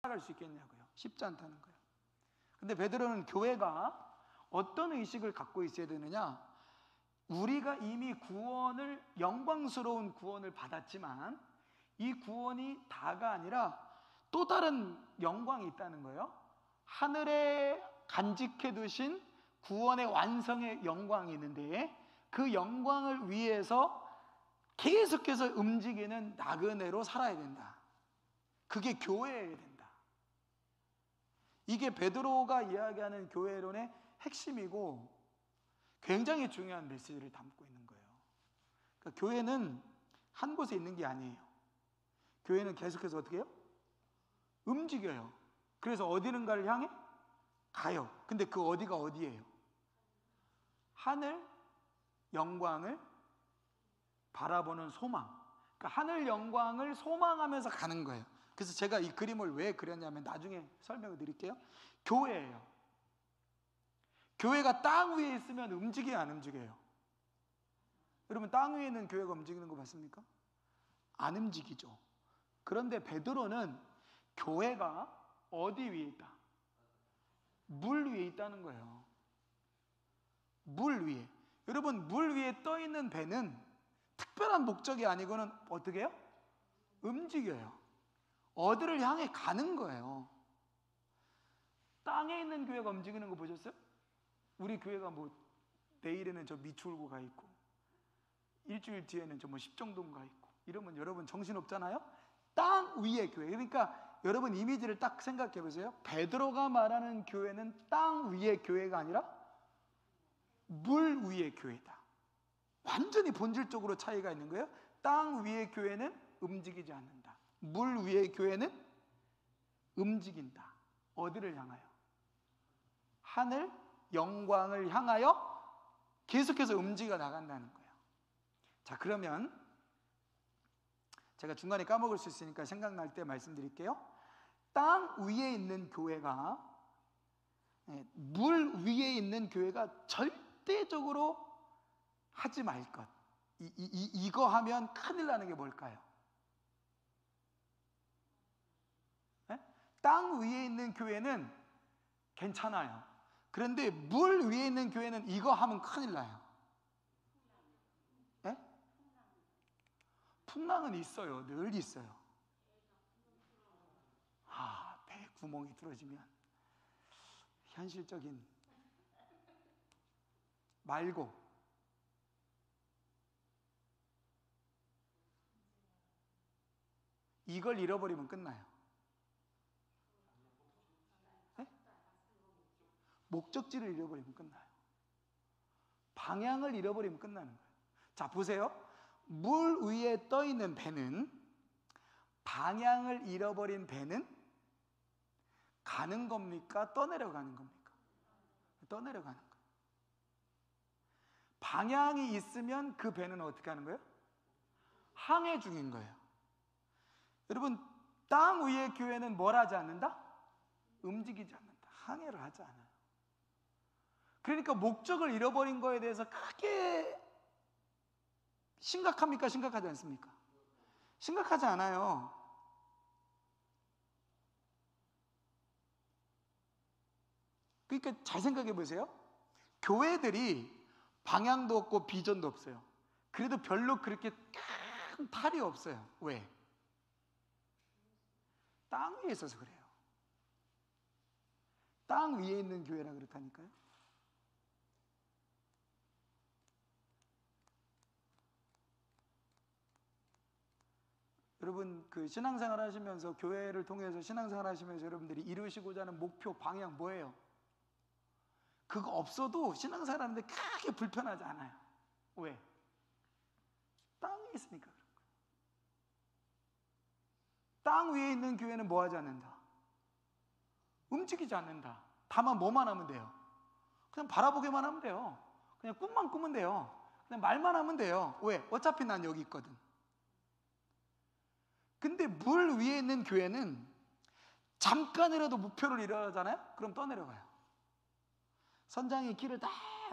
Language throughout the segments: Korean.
살아갈 수 있겠냐고요. 쉽지 않다는 거예요. 근데 베드로는 교회가 어떤 의식을 갖고 있어야 되느냐, 우리가 이미 구원을, 영광스러운 구원을 받았지만 이 구원이 다가 아니라 또 다른 영광이 있다는 거예요. 하늘에 간직해 두신 구원의 완성의 영광이 있는데 그 영광을 위해서 계속해서 움직이는 나그네로 살아야 된다. 그게 교회여야 된다. 이게 베드로가 이야기하는 교회론의 핵심이고 굉장히 중요한 메시지를 담고 있는 거예요. 그러니까 교회는 한 곳에 있는 게 아니에요. 교회는 계속해서 어떻게 해요? 움직여요. 그래서 어디는가를 향해 가요. 근데 그 어디가 어디예요? 하늘 영광을 바라보는 소망. 그러니까 하늘 영광을 소망하면서 가는 거예요. 그래서 제가 이 그림을 왜 그렸냐면 나중에 설명을 드릴게요. 교회예요. 교회가 땅 위에 있으면 움직여요, 안 움직여요? 여러분, 땅 위에 있는 교회가 움직이는 거 봤습니까? 안 움직이죠. 그런데 베드로는 교회가 어디 위에 있다? 물 위에 있다는 거예요. 물 위에. 여러분, 물 위에 떠 있는 배는 특별한 목적이 아니고는 어떻게 해요? 움직여요. 어디를 향해 가는 거예요. 땅에 있는 교회가 움직이는 거 보셨어요? 우리 교회가 뭐 내일에는 저 미추홀구 가 있고 일주일 뒤에는 저 뭐 십정동 가 있고 이러면 여러분 정신없잖아요? 땅 위의 교회. 그러니까 여러분 이미지를 딱 생각해 보세요. 베드로가 말하는 교회는 땅 위의 교회가 아니라 물 위의 교회다. 완전히 본질적으로 차이가 있는 거예요. 땅 위의 교회는 움직이지 않는다. 물 위의 교회는 움직인다. 어디를 향하여? 하늘 영광을 향하여 계속해서 움직여 나간다는 거예요. 자, 그러면 제가 중간에 까먹을 수 있으니까 생각날 때 말씀드릴게요. 땅 위에 있는 교회가, 물 위에 있는 교회가 절대적으로 하지 말 것. 이거 하면 큰일 나는 게 뭘까요? 네? 땅 위에 있는 교회는 괜찮아요. 그런데 물 위에 있는 교회는 이거 하면 큰일 나요. 네? 풍랑은 있어요. 늘 있어요. 배 구멍이 뚫어지면 현실적인 말고 이걸 잃어버리면 끝나요. 네? 목적지를 잃어버리면 끝나요. 방향을 잃어버리면 끝나는 거예요. 자, 보세요. 물 위에 떠 있는 배는, 방향을 잃어버린 배는 가는 겁니까? 떠내려가는 겁니까? 떠내려가는 거예요. 방향이 있으면 그 배는 어떻게 하는 거예요? 항해 중인 거예요. 여러분, 땅 위의 교회는 뭘 하지 않는다? 움직이지 않는다. 항해를 하지 않아요. 그러니까 목적을 잃어버린 거에 대해서 크게 심각합니까? 심각하지 않습니까? 심각하지 않아요. 그러니까 잘 생각해 보세요. 교회들이 방향도 없고 비전도 없어요. 그래도 별로 그렇게 큰 탈이 없어요. 왜? 땅 위에 있어서 그래요. 땅 위에 있는 교회라 그렇다니까요. 여러분, 그 신앙생활 하시면서, 교회를 통해서 신앙생활 하시면서 여러분들이 이루시고자 하는 목표, 방향 뭐예요? 그거 없어도 신앙생활 하는데 크게 불편하지 않아요. 왜? 땅에 있으니까 그런 거예요. 땅 위에 있는 교회는 뭐 하지 않는다? 움직이지 않는다. 다만 뭐만 하면 돼요? 그냥 바라보기만 하면 돼요. 그냥 꿈만 꾸면 돼요. 그냥 말만 하면 돼요. 왜? 어차피 난 여기 있거든. 근데 물 위에 있는 교회는 잠깐이라도 목표를 잃어가잖아요? 그럼 떠내려가요. 선장이 길을 딱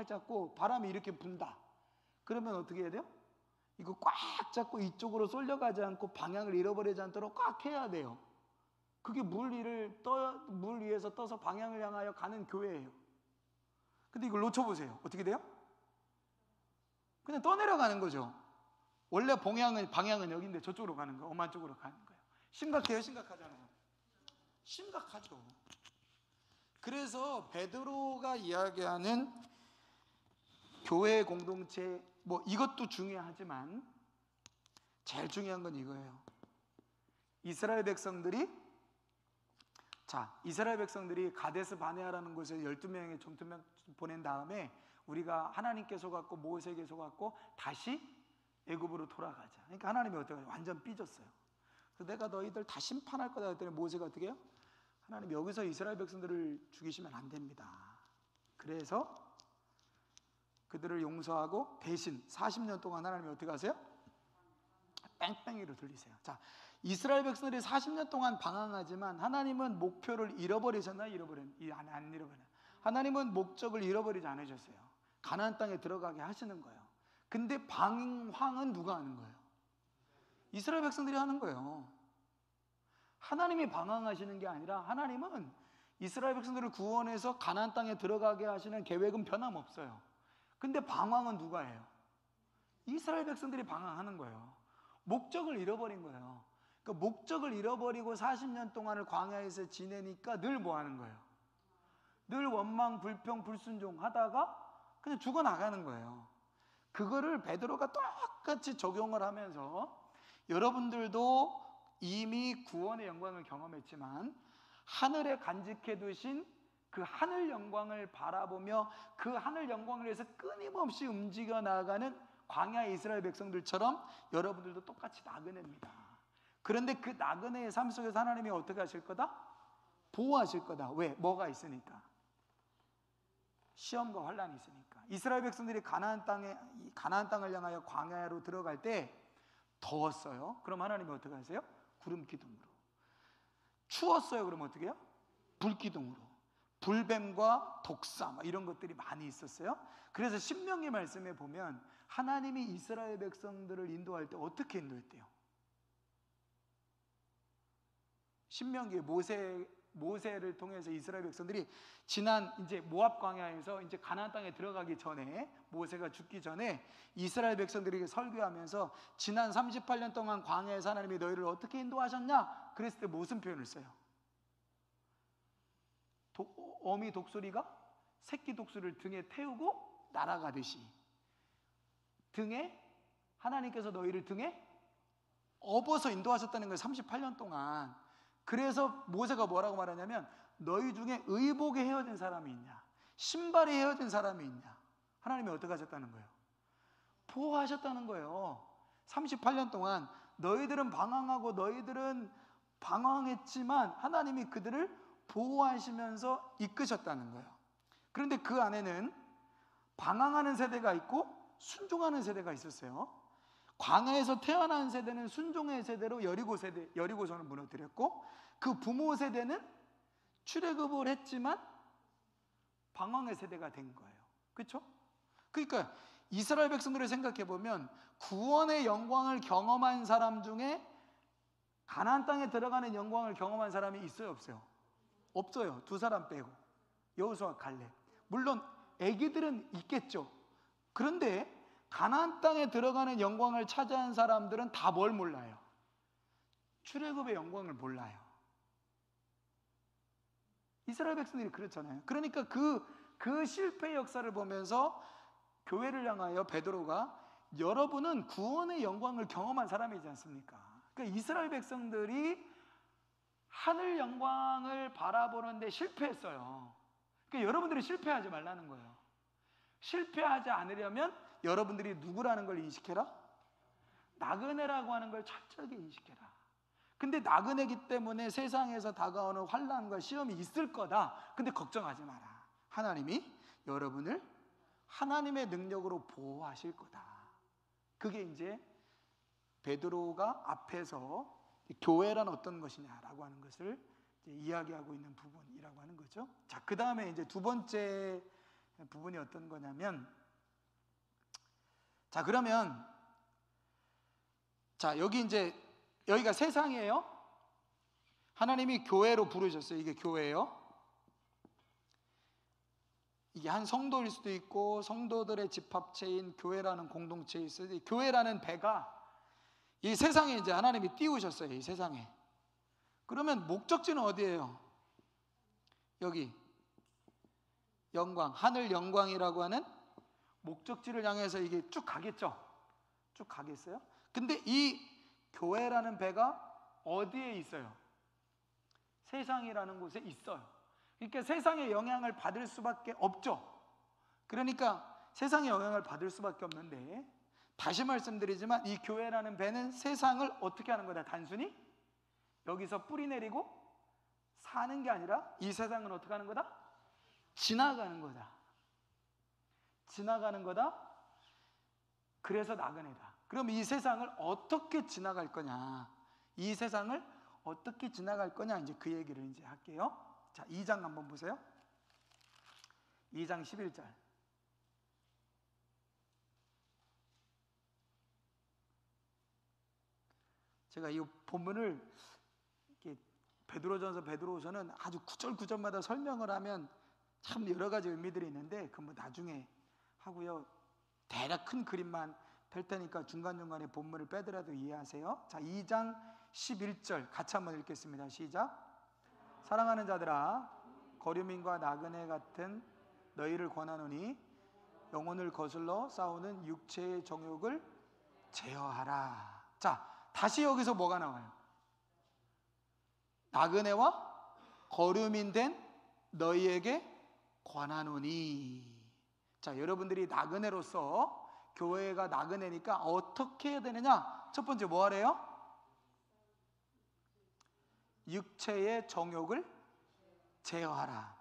잡고 바람이 이렇게 분다. 그러면 어떻게 해야 돼요? 이거 꽉 잡고 이쪽으로 쏠려가지 않고 방향을 잃어버리지 않도록 꽉 해야 돼요. 그게 물 위에서 떠서 방향을 향하여 가는 교회예요. 근데 이걸 놓쳐보세요. 어떻게 돼요? 그냥 떠내려가는 거죠. 원래 방향은 여기인데 저쪽으로 가는 거예요. 엄한 쪽으로 가는 거예요. 심각해요? 심각하잖아요. 심각하죠. 그래서 베드로가 이야기하는 교회 공동체, 뭐 이것도 중요하지만 제일 중요한 건 이거예요. 이스라엘 백성들이 가데스 바네아라는 곳에 12명의 총투명 보낸 다음에 우리가 하나님께 속았고 모세에게 속았고 다시 애굽으로 돌아가자. 그러니까 하나님이 어떻게 해요? 완전 삐졌어요. 그래서 내가 너희들 다 심판할 거다 했더니 모세가 어떻게 해요? 하나님 여기서 이스라엘 백성들을 죽이시면 안 됩니다. 그래서 그들을 용서하고 대신 40년 동안 하나님이 어떻게 하세요? 뺑뺑이로 돌리세요. 자, 이스라엘 백성들이 40년 동안 방황하지만 하나님은 목표를 잃어버리셨나? 안 잃어버려요. 하나님은 목적을 잃어버리지 않으셨어요. 가나안 땅에 들어가게 하시는 거예요. 근데 방황은 누가 하는 거예요? 이스라엘 백성들이 하는 거예요. 하나님이 방황하시는 게 아니라 하나님은 이스라엘 백성들을 구원해서 가나안 땅에 들어가게 하시는 계획은 변함없어요. 근데 방황은 누가 해요? 이스라엘 백성들이 방황하는 거예요. 목적을 잃어버린 거예요. 그러니까 목적을 잃어버리고 40년 동안을 광야에서 지내니까 늘 뭐 하는 거예요? 늘 원망, 불평, 불순종 하다가 그냥 죽어나가는 거예요. 그거를 베드로가 똑같이 적용을 하면서 여러분들도 이미 구원의 영광을 경험했지만 하늘에 간직해 두신 그 하늘 영광을 바라보며 그 하늘 영광을 위해서 끊임없이 움직여 나가는 광야의 이스라엘 백성들처럼 여러분들도 똑같이 나그네입니다. 그런데 그 나그네의 삶 속에서 하나님이 어떻게 하실 거다? 보호하실 거다. 왜? 뭐가 있으니까. 시험과 환란이 있으니까. 이스라엘 백성들이 가나안 땅을 향하여 광야로 들어갈 때 더웠어요. 그럼 하나님이 어떻게 하세요? 구름 기둥으로. 추웠어요. 그럼 어떻게 해요? 불 기둥으로. 불뱀과 독사 이런 것들이 많이 있었어요. 그래서 신명기 말씀에 보면 하나님이 이스라엘 백성들을 인도할 때 어떻게 인도했대요? 신명기에 모세를 통해서 이스라엘 백성들이 지난 이제 모압 광야에서 이제 가나안 땅에 들어가기 전에 모세가 죽기 전에 이스라엘 백성들에게 설교하면서 지난 38년 동안 광야에서 하나님이 너희를 어떻게 인도하셨냐? 그랬을 때 무슨 표현을 써요? 어미 독수리가 새끼 독수리를 등에 태우고 날아가듯이 하나님께서 너희를 등에 업어서 인도하셨다는 거예요. 38년 동안. 그래서 모세가 뭐라고 말하냐면 너희 중에 의복에 헤어진 사람이 있냐? 신발에 헤어진 사람이 있냐? 하나님이 어떻게 하셨다는 거예요? 보호하셨다는 거예요. 38년 동안 너희들은 방황하고 너희들은 방황했지만 하나님이 그들을 보호하시면서 이끄셨다는 거예요. 그런데 그 안에는 방황하는 세대가 있고 순종하는 세대가 있었어요. 광야에서 태어난 세대는 순종의 세대로 여리고성을 무너뜨렸고 그 부모 세대는 출애굽을 했지만 방황의 세대가 된 거예요. 그렇죠? 그러니까 이스라엘 백성들을 생각해 보면 구원의 영광을 경험한 사람 중에 가나안 땅에 들어가는 영광을 경험한 사람이 있어요, 없어요? 없어요. 두 사람 빼고. 여호수아, 갈렙. 물론 애기들은 있겠죠. 그런데 가나안 땅에 들어가는 영광을 차지한 사람들은 다 뭘 몰라요? 출애굽의 영광을 몰라요. 이스라엘 백성들이 그렇잖아요. 그러니까 그 실패의 역사를 보면서 교회를 향하여 베드로가 여러분은 구원의 영광을 경험한 사람이지 않습니까? 그러니까 이스라엘 백성들이 하늘 영광을 바라보는데 실패했어요. 그러니까 여러분들이 실패하지 말라는 거예요. 실패하지 않으려면 여러분들이 누구라는 걸 인식해라? 나그네라고 하는 걸 철저하게 인식해라. 근데 나그네기 때문에 세상에서 다가오는 환난과 시험이 있을 거다. 근데 걱정하지 마라. 하나님이 여러분을 하나님의 능력으로 보호하실 거다. 그게 이제 베드로가 앞에서 교회란 어떤 것이냐라고 하는 것을 이제 이야기하고 있는 부분이라고 하는 거죠. 자, 그 다음에 이제 두 번째 부분이 어떤 거냐면, 자, 그러면, 자, 여기가 세상이에요. 하나님이 교회로 부르셨어요. 이게 교회예요. 이게 한 성도일 수도 있고 성도들의 집합체인 교회라는 공동체에 있어요. 이 교회라는 배가 이 세상에 이제 하나님이 띄우셨어요. 이 세상에. 그러면 목적지는 어디예요? 여기 영광, 하늘 영광이라고 하는 목적지를 향해서 이게 쭉 가겠죠. 쭉 가겠어요. 근데 이 교회라는 배가 어디에 있어요? 세상이라는 곳에 있어요. 그러니까 세상의 영향을 받을 수밖에 없죠. 그러니까 세상의 영향을 받을 수밖에 없는데, 다시 말씀드리지만 이 교회라는 배는 세상을 어떻게 하는 거다? 단순히 여기서 뿌리 내리고 사는 게 아니라 이 세상은 어떻게 하는 거다? 지나가는 거다. 지나가는 거다. 그래서 나그네다. 그럼 이 세상을 어떻게 지나갈 거냐? 이 세상을 어떻게 지나갈 거냐? 이제 그 얘기를 이제 할게요. 자, 2장 한번 보세요. 2장 11절. 제가 이 본문을 이렇게 베드로전서 베드로후서는 아주 구절구절마다 설명을 하면 참 여러 가지 의미들이 있는데 그 뭐 나중에 하고요. 대략 큰 그림만 펼 테니까 중간중간에 본문을 빼더라도 이해하세요. 자, 2장 11절 같이 한번 읽겠습니다. 시작. 사랑하는 자들아, 거류민과 나그네 같은 너희를 권하노니 영혼을 거슬러 싸우는 육체의 정욕을 제어하라. 자, 다시 여기서 뭐가 나와요? 나그네와 거류민 된 너희에게 권하노니. 자, 여러분들이 나그네로서, 교회가 나그네니까 어떻게 해야 되느냐? 첫 번째 뭐 하래요? 육체의 정욕을 제어하라.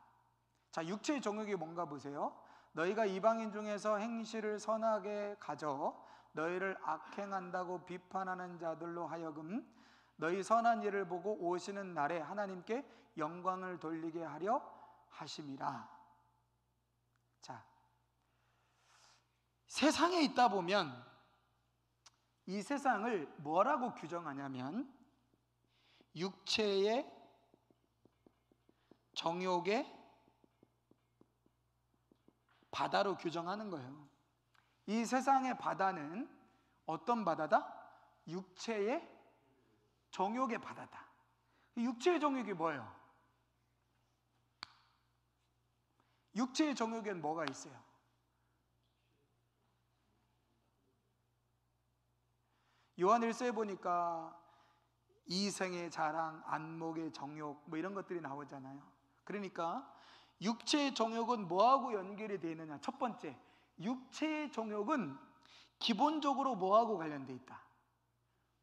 자, 육체의 정욕이 뭔가 보세요. 너희가 이방인 중에서 행실을 선하게 가져 너희를 악행한다고 비판하는 자들로 하여금 너희 선한 일을 보고 오시는 날에 하나님께 영광을 돌리게 하려 하심이라. 자, 세상에 있다 보면 이 세상을 뭐라고 규정하냐면 육체의 정욕의 바다로 규정하는 거예요. 이 세상의 바다는 어떤 바다다? 육체의 정욕의 바다다. 육체의 정욕이 뭐예요? 육체의 정욕에는 뭐가 있어요? 요한 1서에 보니까 이생의 자랑, 안목의 정욕 뭐 이런 것들이 나오잖아요. 그러니까 육체의 정욕은 뭐하고 연결이 되어 있느냐? 첫 번째, 육체의 정욕은 기본적으로 뭐하고 관련되어 있다?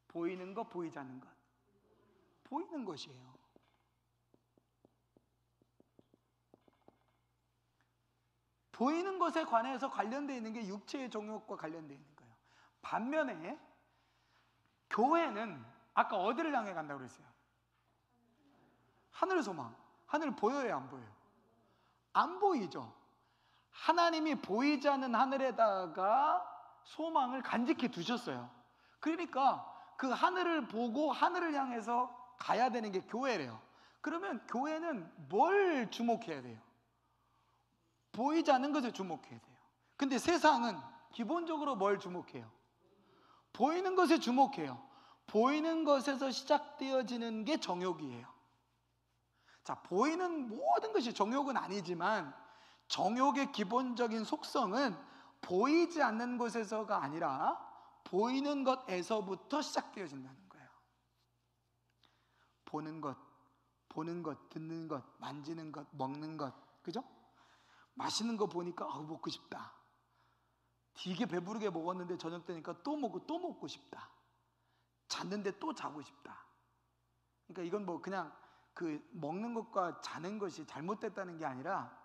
보이는 것, 보이지 않는 것. 보이는 것이에요. 보이는 것에 관해서 관련되어 있는 게 육체의 정욕과 관련되어 있는 거예요. 반면에 교회는 아까 어디를 향해 간다고 그랬어요? 하늘 소망. 하늘 보여요, 안 보여요? 안 보이죠. 하나님이 보이지 않는 하늘에다가 소망을 간직해 두셨어요. 그러니까 그 하늘을 보고 하늘을 향해서 가야 되는 게 교회래요. 그러면 교회는 뭘 주목해야 돼요? 보이지 않는 것에 주목해야 돼요. 근데 세상은 기본적으로 뭘 주목해요? 보이는 것에 주목해요. 보이는 것에서 시작되어지는 게 정욕이에요. 자, 보이는 모든 것이 정욕은 아니지만 정욕의 기본적인 속성은 보이지 않는 것에서가 아니라 보이는 것에서부터 시작되어진다는 거예요. 보는 것, 듣는 것, 만지는 것, 먹는 것, 그죠? 맛있는 거 보니까 먹고 싶다. 되게 배부르게 먹었는데 저녁 되니까 또 먹고 싶다. 잤는데 또 자고 싶다. 그러니까 이건 뭐 그냥 그 먹는 것과 자는 것이 잘못됐다는 게 아니라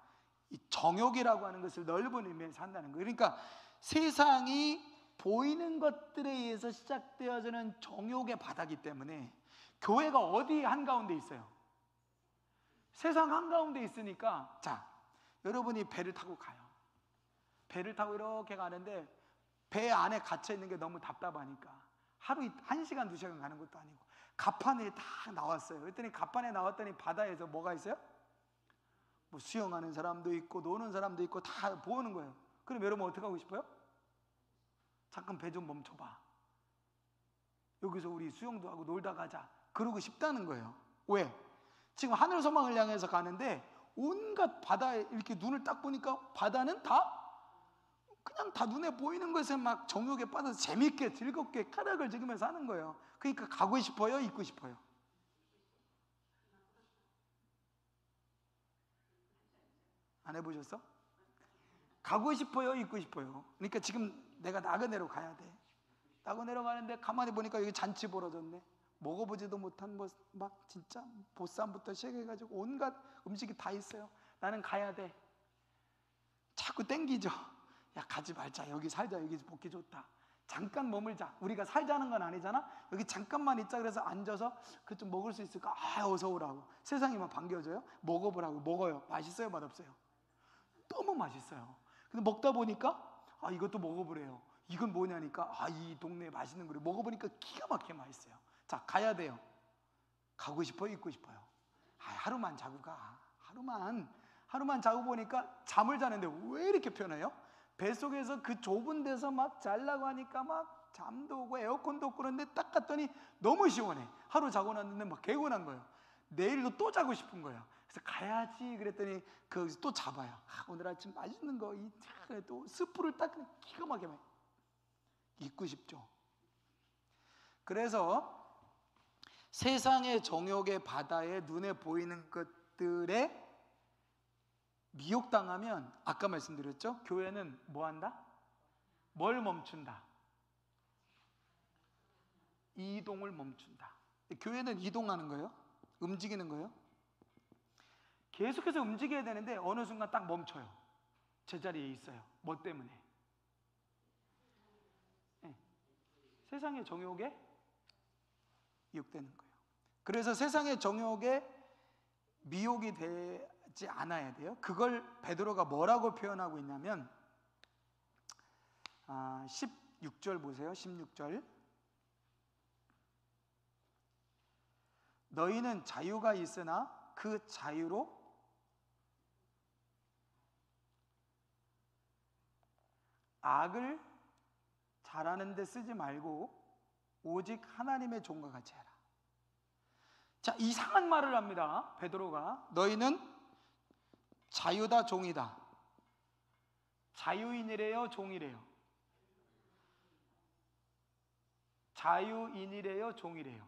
이 정욕이라고 하는 것을 넓은 의미에서 한다는 거예요. 그러니까 세상이 보이는 것들에 의해서 시작되어지는 정욕의 바다이기 때문에 교회가 어디 한가운데 있어요? 세상 한가운데 있으니까, 자, 여러분이 배를 타고 가요. 배를 타고 이렇게 가는데 배 안에 갇혀 있는 게 너무 답답하니까 하루 1시간, 2시간 가는 것도 아니고 갑판에 다 나왔어요. 그랬더니 갑판에 나왔더니 바다에서 뭐가 있어요? 뭐 수영하는 사람도 있고 노는 사람도 있고 다 보는 거예요. 그럼 여러분 어떻게 하고 싶어요? 잠깐 배 좀 멈춰봐. 여기서 우리 수영도 하고 놀다 가자. 그러고 싶다는 거예요. 왜? 지금 하늘 소망을 향해서 가는데 온갖 바다에 이렇게 눈을 딱 보니까 바다는 다 그냥 다 눈에 보이는 것에 막 정욕에 빠져서 재밌게 즐겁게 쾌락을 즐기면서 하는 거예요. 그러니까 가고 싶어요? 있고 싶어요? 안 해보셨어? 가고 싶어요? 있고 싶어요? 그러니까 지금 내가 나그네로 가야 돼. 나그네로 가는데 가만히 보니까 여기 잔치 벌어졌네. 먹어보지도 못한 막 진짜 보쌈부터 시작해가지고 온갖 음식이 다 있어요. 나는 가야 돼. 자꾸 땡기죠. 야, 가지 말자. 여기 살자. 여기 복기 좋다. 잠깐 머물자. 우리가 살자는 건 아니잖아. 여기 잠깐만 있자. 그래서 앉아서 그 좀 먹을 수 있을까? 아, 어서 오라고. 세상이 막 반겨줘요. 먹어보라고. 먹어요. 맛있어요? 맛없어요? 너무 맛있어요. 근데 먹다 보니까 아, 이것도 먹어보래요. 이건 뭐냐니까 아, 이 동네에 맛있는 거를 먹어보니까 기가 막히게 맛있어요. 자, 가야 돼요. 가고 싶어요? 있고 싶어요? 아, 하루만 자고 가. 하루만 자고 보니까 잠을 자는데 왜 이렇게 편해요? 뱃속에서 그 좁은 데서 막 자려고 하니까 막 잠도 오고 에어컨도 없고 그런데 딱 갔더니 너무 시원해. 하루 자고 났는데 막 개운한 거예요. 내일도 또 자고 싶은 거예요. 그래서 가야지 그랬더니 거기서 또 잡아요. 아, 오늘 아침 맛있는 거 또 스프를 딱 기가 막히게 잊고 싶죠. 그래서 세상의 정욕의 바다에 눈에 보이는 것들에 미혹당하면 아까 말씀드렸죠? 교회는 뭐 한다? 뭘 멈춘다? 이동을 멈춘다. 교회는 이동하는 거예요? 움직이는 거예요? 계속해서 움직여야 되는데 어느 순간 딱 멈춰요. 제자리에 있어요. 뭐 때문에? 네. 세상의 정욕에 미혹되는 거예요. 그래서 세상의 정욕에 미혹이 되지 않아야 돼요. 그걸 베드로가 뭐라고 표현하고 있냐면 16절 보세요. 16절. 너희는 자유가 있으나 그 자유로 악을 잘하는 데 쓰지 말고 오직 하나님의 종과 같이 해라. 자, 이상한 말을 합니다. 베드로가 너희는 자유다 종이다. 자유인이래요, 종이래요? 자유인이래요, 종이래요?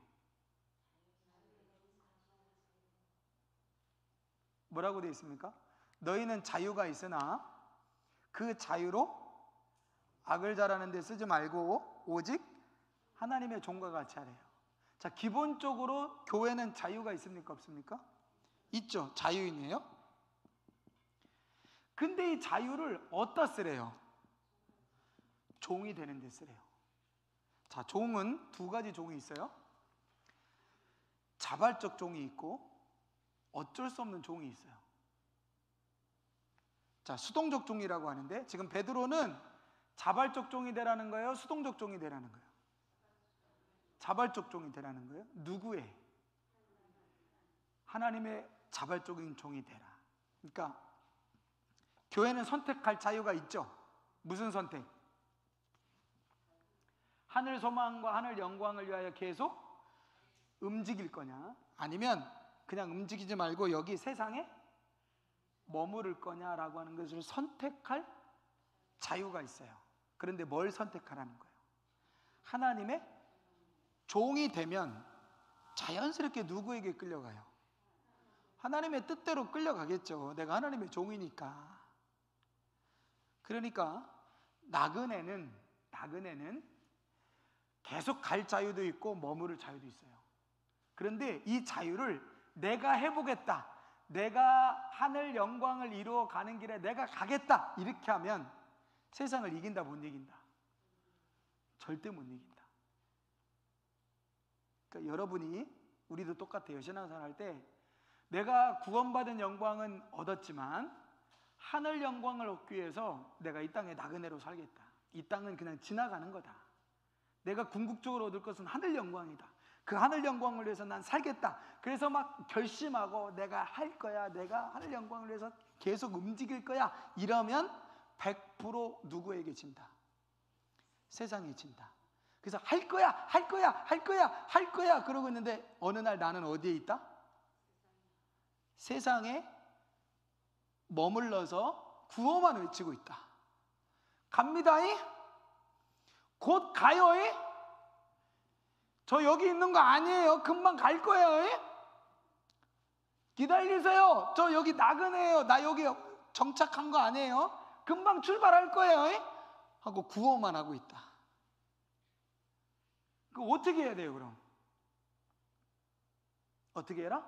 뭐라고 되어 있습니까? 너희는 자유가 있으나 그 자유로 악을 잘하는 데 쓰지 말고 오직 하나님의 종과 같이 하래요. 자, 기본적으로 교회는 자유가 있습니까? 없습니까? 있죠. 자유인이에요. 근데 이 자유를 어디다 쓰래요? 종이 되는 데 쓰래요. 자, 종은 두 가지 종이 있어요. 자발적 종이 있고 어쩔 수 없는 종이 있어요. 자, 수동적 종이라고 하는데 지금 베드로는 자발적 종이 되라는 거예요? 수동적 종이 되라는 거예요? 자발적 종이 되라는 거예요? 누구의? 하나님의 자발적인 종이 되라. 그러니까 교회는 선택할 자유가 있죠. 무슨 선택? 하늘 소망과 하늘 영광을 위하여 계속 움직일 거냐, 아니면 그냥 움직이지 말고 여기 세상에 머무를 거냐라고 하는 것을 선택할 자유가 있어요. 그런데 뭘 선택하라는 거예요? 하나님의 종이 되면 자연스럽게 누구에게 끌려가요? 하나님의 뜻대로 끌려가겠죠. 내가 하나님의 종이니까. 그러니까 나그네는 계속 갈 자유도 있고 머무를 자유도 있어요. 그런데 이 자유를 내가 해보겠다, 내가 하늘 영광을 이루어 가는 길에 내가 가겠다, 이렇게 하면 세상을 이긴다, 못 이긴다? 절대 못 이긴다. 그러니까 여러분이, 우리도 똑같아요. 신앙생활 할 때 내가 구원받은 영광은 얻었지만 하늘 영광을 얻기 위해서 내가 이 땅에 나그네로 살겠다. 이 땅은 그냥 지나가는 거다. 내가 궁극적으로 얻을 것은 하늘 영광이다. 그 하늘 영광을 위해서 난 살겠다. 그래서 막 결심하고 내가 할 거야, 내가 하늘 영광을 위해서 계속 움직일 거야, 이러면 100% 누구에게 진다? 세상에 진다. 그래서 할 거야, 할 거야, 할 거야, 할 거야 그러고 있는데 어느 날 나는 어디에 있다? 세상에 머물러서 구호만 외치고 있다. 갑니다이? 곧 가요이? 저 여기 있는 거 아니에요. 금방 갈 거예요. 기다리세요. 저 여기 나그네예요. 나 여기 정착한 거 아니에요. 금방 출발할 거예요. 하고 구호만 하고 있다. 그 어떻게 해야 돼요, 그럼? 어떻게 해라?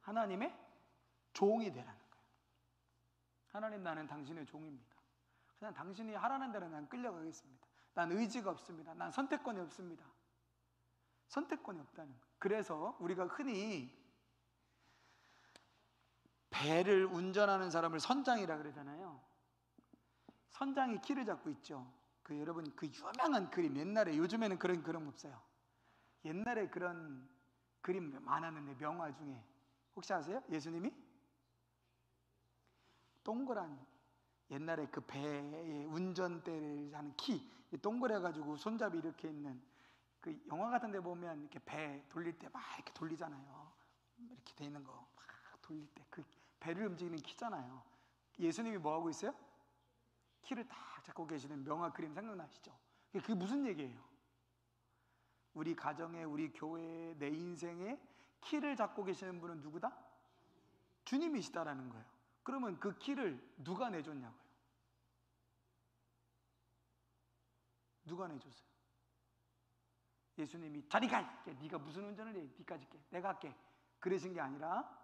하나님의 종이 되라는 거예요. 하나님, 나는 당신의 종입니다. 그냥 당신이 하라는 대로 난 끌려가겠습니다. 난 의지가 없습니다. 난 선택권이 없습니다. 선택권이 없다는 거예요. 그래서 우리가 흔히 배를 운전하는 사람을 선장이라 그러잖아요. 선장이 키를 잡고 있죠. 여러분 그 유명한 그림, 옛날에, 요즘에는 그런 그림 없어요. 옛날에 그런 그림 많았는데, 명화 중에 혹시 아세요? 예수님이 동그란, 옛날에 그 배의 운전대를 하는 키, 동그래 가지고 손잡이 이렇게 있는, 그 영화 같은 데 보면 이렇게 배 돌릴 때 막 이렇게 돌리잖아요. 이렇게 돼 있는 거 막 돌릴 때 그 배를 움직이는 키잖아요. 예수님이 뭐 하고 있어요? 키를 딱 잡고 계시는 명화 그림 생각나시죠? 그게 무슨 얘기예요? 우리 가정에, 우리 교회에, 내 인생에 키를 잡고 계시는 분은 누구다? 주님이시다라는 거예요. 그러면 그 키를 누가 내줬냐고요? 누가 내줬어요? 예수님이 저리 가! 네가 무슨 운전을 해? 네까지 게 내가 할게. 그러신 게 아니라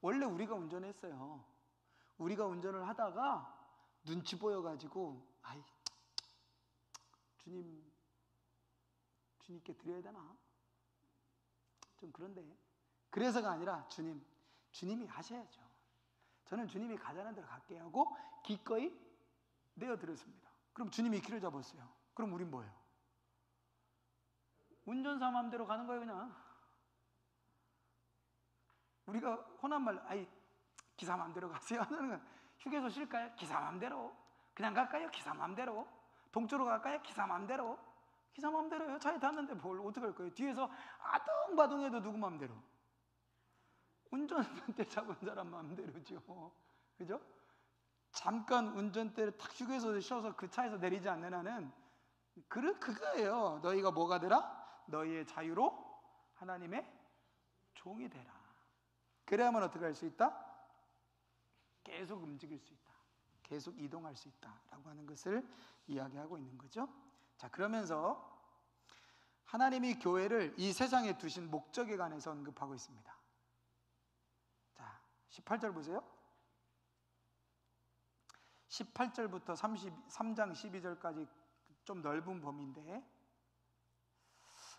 원래 우리가 운전했어요. 우리가 운전을 하다가 눈치 보여가지고 주님께 드려야 되나? 좀 그런데, 그래서가 아니라 주님이 하셔야죠. 저는 주님이 가자는 대로 갈게 하고 기꺼이 내어드렸습니다. 그럼 주님이 키를 잡았어요. 그럼 우린 뭐예요? 운전사 마음대로 가는 거예요. 그냥 우리가 혼한 말로 기사 마음대로 가세요 하는 건, 휴게소 쉴까요? 기사 마음대로. 그냥 갈까요? 기사 마음대로. 동쪽으로 갈까요? 기사 마음대로. 기사 마음대로요. 차에 탔는데 뭘 어떻게 할 거예요? 뒤에서 아둥바둥해도 누구 마음대로? 운전대 잡은 사람 마음대로죠. 그죠? 잠깐 운전대를 탁 휴게소에 쉬어서 그 차에서 내리지 않는 한은 그거예요. 너희가 뭐가 되라? 너희의 자유로 하나님의 종이 되라. 그래야만 어떻게 할 수 있다? 계속 움직일 수 있다. 계속 이동할 수 있다라고 하는 것을 이야기하고 있는 거죠. 자, 그러면서 하나님이 교회를 이 세상에 두신 목적에 관해서 언급하고 있습니다. 자, 18절 보세요. 18절부터 33장 12절까지 좀 넓은 범위인데,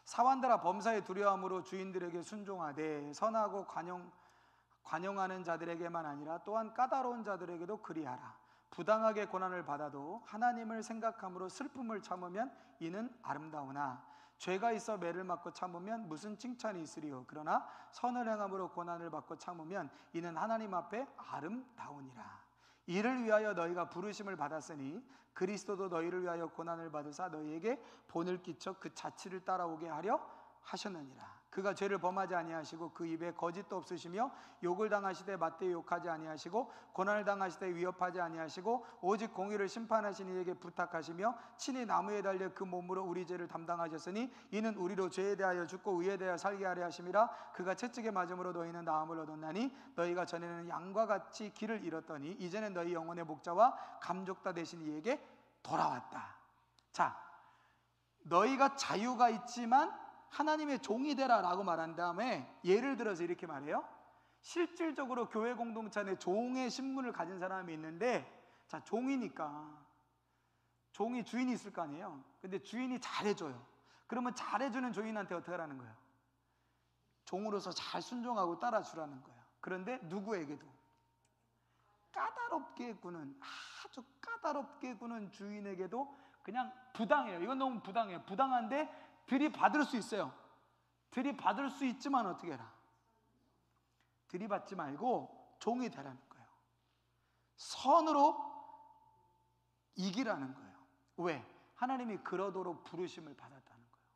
사환들아 범사에 두려움으로 주인들에게 순종하되 선하고 관용하는 자들에게만 아니라 또한 까다로운 자들에게도 그리하라. 부당하게 고난을 받아도 하나님을 생각함으로 슬픔을 참으면 이는 아름다우나 죄가 있어 매를 맞고 참으면 무슨 칭찬이 있으리요. 그러나 선을 행함으로 고난을 받고 참으면 이는 하나님 앞에 아름다우니라. 이를 위하여 너희가 부르심을 받았으니 그리스도도 너희를 위하여 고난을 받으사 너희에게 본을 끼쳐 그 자취를 따라오게 하려 하셨느니라. 그가 죄를 범하지 아니하시고 그 입에 거짓도 없으시며 욕을 당하시되 맞대 욕하지 아니하시고 고난을 당하시되 위협하지 아니하시고 오직 공의를 심판하신 이에게 부탁하시며 친히 나무에 달려 그 몸으로 우리 죄를 담당하셨으니 이는 우리로 죄에 대하여 죽고 의에 대하여 살게 하려 하심이라. 그가 채찍에 맞음으로 너희는 나음을 얻었나니 너희가 전에는 양과 같이 길을 잃었더니 이제는 너희 영혼의 목자와 감족다 되신 이에게 돌아왔다. 자, 너희가 자유가 있지만 하나님의 종이 되라 라고 말한 다음에 예를 들어서 이렇게 말해요. 실질적으로 교회 공동체 안에 종의 신분을 가진 사람이 있는데, 자, 종이니까 종이 주인이 있을 거 아니에요. 근데 주인이 잘해줘요. 그러면 잘해주는 주인한테 어떻게 하라는 거예요? 종으로서 잘 순종하고 따라주라는 거예요. 그런데 누구에게도 까다롭게 구는, 아주 까다롭게 구는 주인에게도 그냥 부당해요. 이건 너무 부당해요. 부당한데 들이받을 수 있어요. 들이받을 수 있지만 어떻게 해라? 들이받지 말고 종이 되라는 거예요. 선으로 이기라는 거예요. 왜? 하나님이 그러도록 부르심을 받았다는 거예요.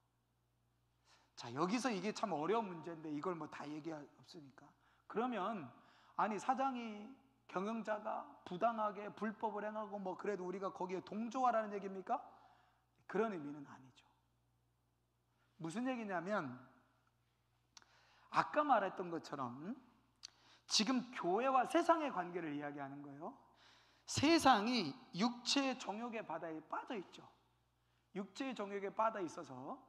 자, 여기서 이게 참 어려운 문제인데 이걸 뭐 다 얘기할 없으니까. 그러면 아니 사장이 경영자가 부당하게 불법을 행하고 뭐 그래도 우리가 거기에 동조하라는 얘기입니까? 그런 의미는 아니죠. 무슨 얘기냐면 아까 말했던 것처럼 지금 교회와 세상의 관계를 이야기하는 거예요. 세상이 육체의 정욕의 바다에 빠져 있죠. 육체의 정욕에 빠져 있어서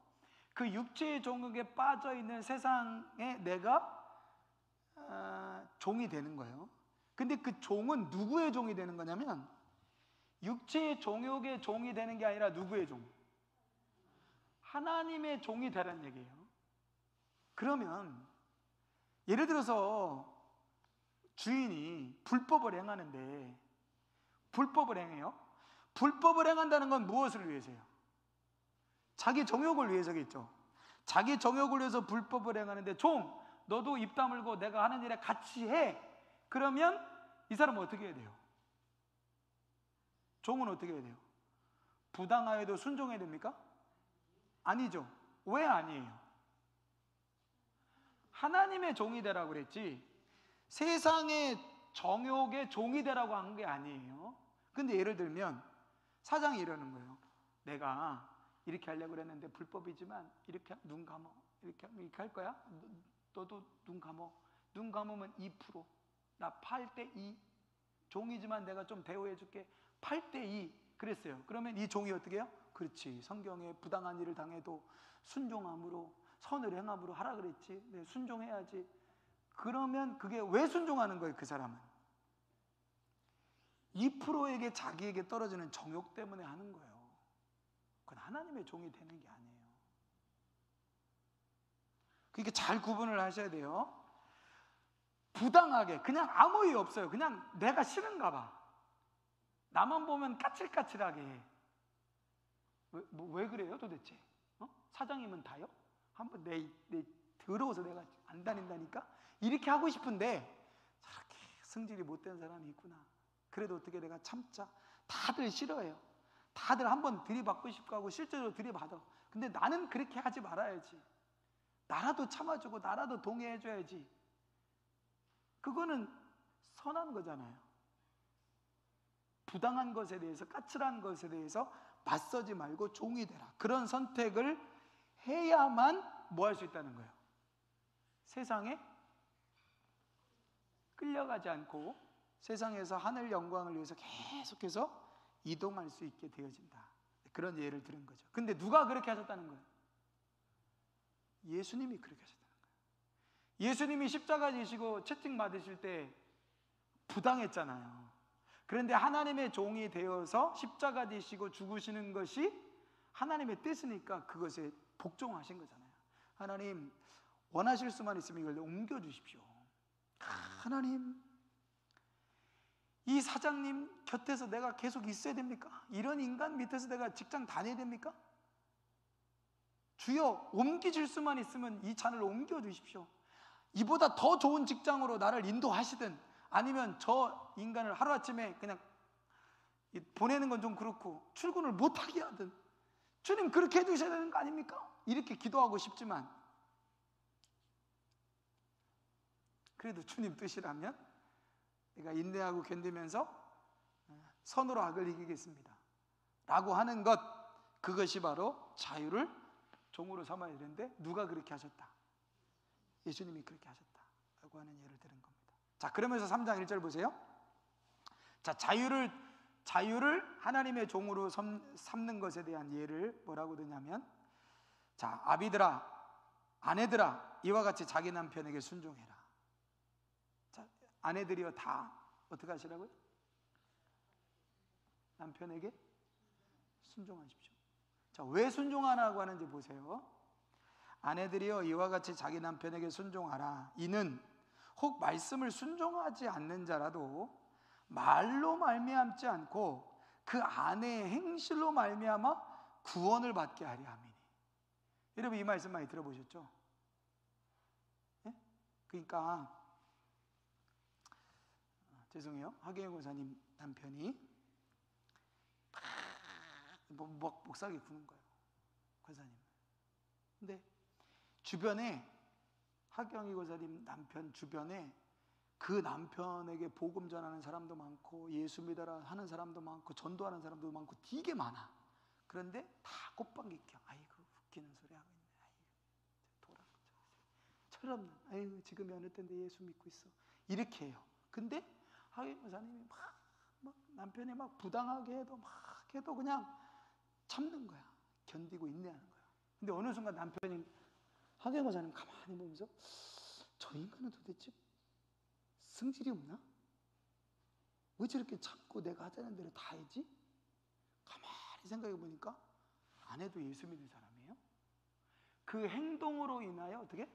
그 육체의 정욕에 빠져 있는 세상에 내가 종이 되는 거예요. 근데 그 종은 누구의 종이 되는 거냐면 육체의 정욕의 종이 되는 게 아니라 누구의 종? 하나님의 종이 되라는 얘기예요. 그러면 예를 들어서 주인이 불법을 행하는데 불법을 행해요. 불법을 행한다는 건 무엇을 위해서요? 자기 정욕을 위해서겠죠. 자기 정욕을 위해서 불법을 행하는데 종, 너도 입 다물고 내가 하는 일에 같이 해. 그러면 이 사람은 어떻게 해야 돼요? 종은 어떻게 해야 돼요? 부당하여도 순종해야 됩니까? 아니죠. 왜 아니에요? 하나님의 종이 되라고 그랬지 세상의 정욕의 종이 되라고 한 게 아니에요. 근데 예를 들면 사장이 이러는 거예요. 내가 이렇게 하려고 그랬는데 불법이지만 이렇게 눈 감어. 이렇게 할 거야? 너도 눈 감어. 눈 감으면 2%. 나 8대 2. 종이지만 내가 좀 대우해 줄게. 8대 2 그랬어요. 그러면 이 종이 어떻게 해요? 그렇지. 성경에 부당한 일을 당해도 순종함으로 선을 행함으로 하라 그랬지. 네, 순종해야지. 그러면 그게 왜 순종하는 거예요? 그 사람은 2%에게 자기에게 떨어지는 정욕 때문에 하는 거예요. 그건 하나님의 종이 되는 게 아니에요. 그러니까 잘 구분을 하셔야 돼요. 부당하게 그냥 아무 이유 없어요. 그냥 내가 싫은가 봐. 나만 보면 까칠까칠하게 해. 왜 그래요 도대체? 사장님은 다요? 한번 내 더러워서 내가 안 다닌다니까? 이렇게 하고 싶은데 저렇게 성질이 못된 사람이 있구나. 그래도 어떻게 내가 참자. 다들 싫어해요. 다들 한번 들이받고 싶고 하고 실제로 들이받아. 근데 나는 그렇게 하지 말아야지. 나라도 참아주고 나라도 동의해줘야지. 그거는 선한 거잖아요. 부당한 것에 대해서 까칠한 것에 대해서 맞서지 말고 종이 되라. 그런 선택을 해야만 뭐 할 수 있다는 거예요. 세상에 끌려가지 않고 세상에서 하늘 영광을 위해서 계속해서 이동할 수 있게 되어진다. 그런 예를 들은 거죠. 근데 누가 그렇게 하셨다는 거예요? 예수님이 그렇게 하셨다는 거예요. 예수님이 십자가 지시고 채찍 맞으실 때 부당했잖아요. 그런데 하나님의 종이 되어서 십자가 지시고 죽으시는 것이 하나님의 뜻이니까 그것에 복종하신 거잖아요. 하나님 원하실 수만 있으면 이걸 옮겨주십시오. 하나님 이 사장님 곁에서 내가 계속 있어야 됩니까? 이런 인간 밑에서 내가 직장 다녀야 됩니까? 주여 옮기실 수만 있으면 이 잔을 옮겨주십시오. 이보다 더 좋은 직장으로 나를 인도하시든 아니면 저 인간을 하루아침에 그냥 보내는 건 좀 그렇고 출근을 못하게 하든 주님 그렇게 해주셔야 되는 거 아닙니까? 이렇게 기도하고 싶지만 그래도 주님 뜻이라면 내가 인내하고 견디면서 선으로 악을 이기겠습니다 라고 하는 것, 그것이 바로 자유를 종으로 삼아야 되는데 누가 그렇게 하셨다? 예수님이 그렇게 하셨다라고 하는 예를 들은 겁니다. 자, 그러면서 3장 1절 보세요. 자, 자유를 하나님의 종으로 삼는 것에 대한 예를 뭐라고 드냐면, 자, 아비들아, 아내들아, 이와 같이 자기 남편에게 순종해라. 자, 아내들이여 다 어떻게 하시라고요? 남편에게 순종하십시오. 자, 왜 순종하라고 하는지 보세요. 아내들이여 이와 같이 자기 남편에게 순종하라. 이는 혹 말씀을 순종하지 않는 자라도 말로 말미암지 않고 그 아내의 행실로 말미암아 구원을 받게 하려 함이니. 여러분 이 말씀 많이 들어보셨죠? 그러니까 죄송해요. 하경영 권사님 남편이 막 목살이 구는 거예요, 권사님. 근데 주변에 하경영 권사님 남편 주변에 그 남편에게 복음 전하는 사람도 많고 예수 믿어라 하는 사람도 많고 전도하는 사람도 많고 되게 많아. 그런데 다 꽃방귀 껴. 아이고 웃기는 소리 하고 있네. 아이고 돌아. 철없는. 아이고 지금이 어느 때인데 예수 믿고 있어. 이렇게 해요. 근데 하경영 권사님이 막 남편이 막 부당하게 해도 막 해도 그냥 참는 거야. 견디고 인내하는 거야. 근데 어느 순간 남편이 하경영 권사님 가만히 보면서 저 인간은 도대체 성질이 없나? 왜 저렇게 참고 내가 하자는 대로 다 하지? 가만히 생각해 보니까 아내도 예수 믿는 사람이에요. 그 행동으로 인하여 어떻게?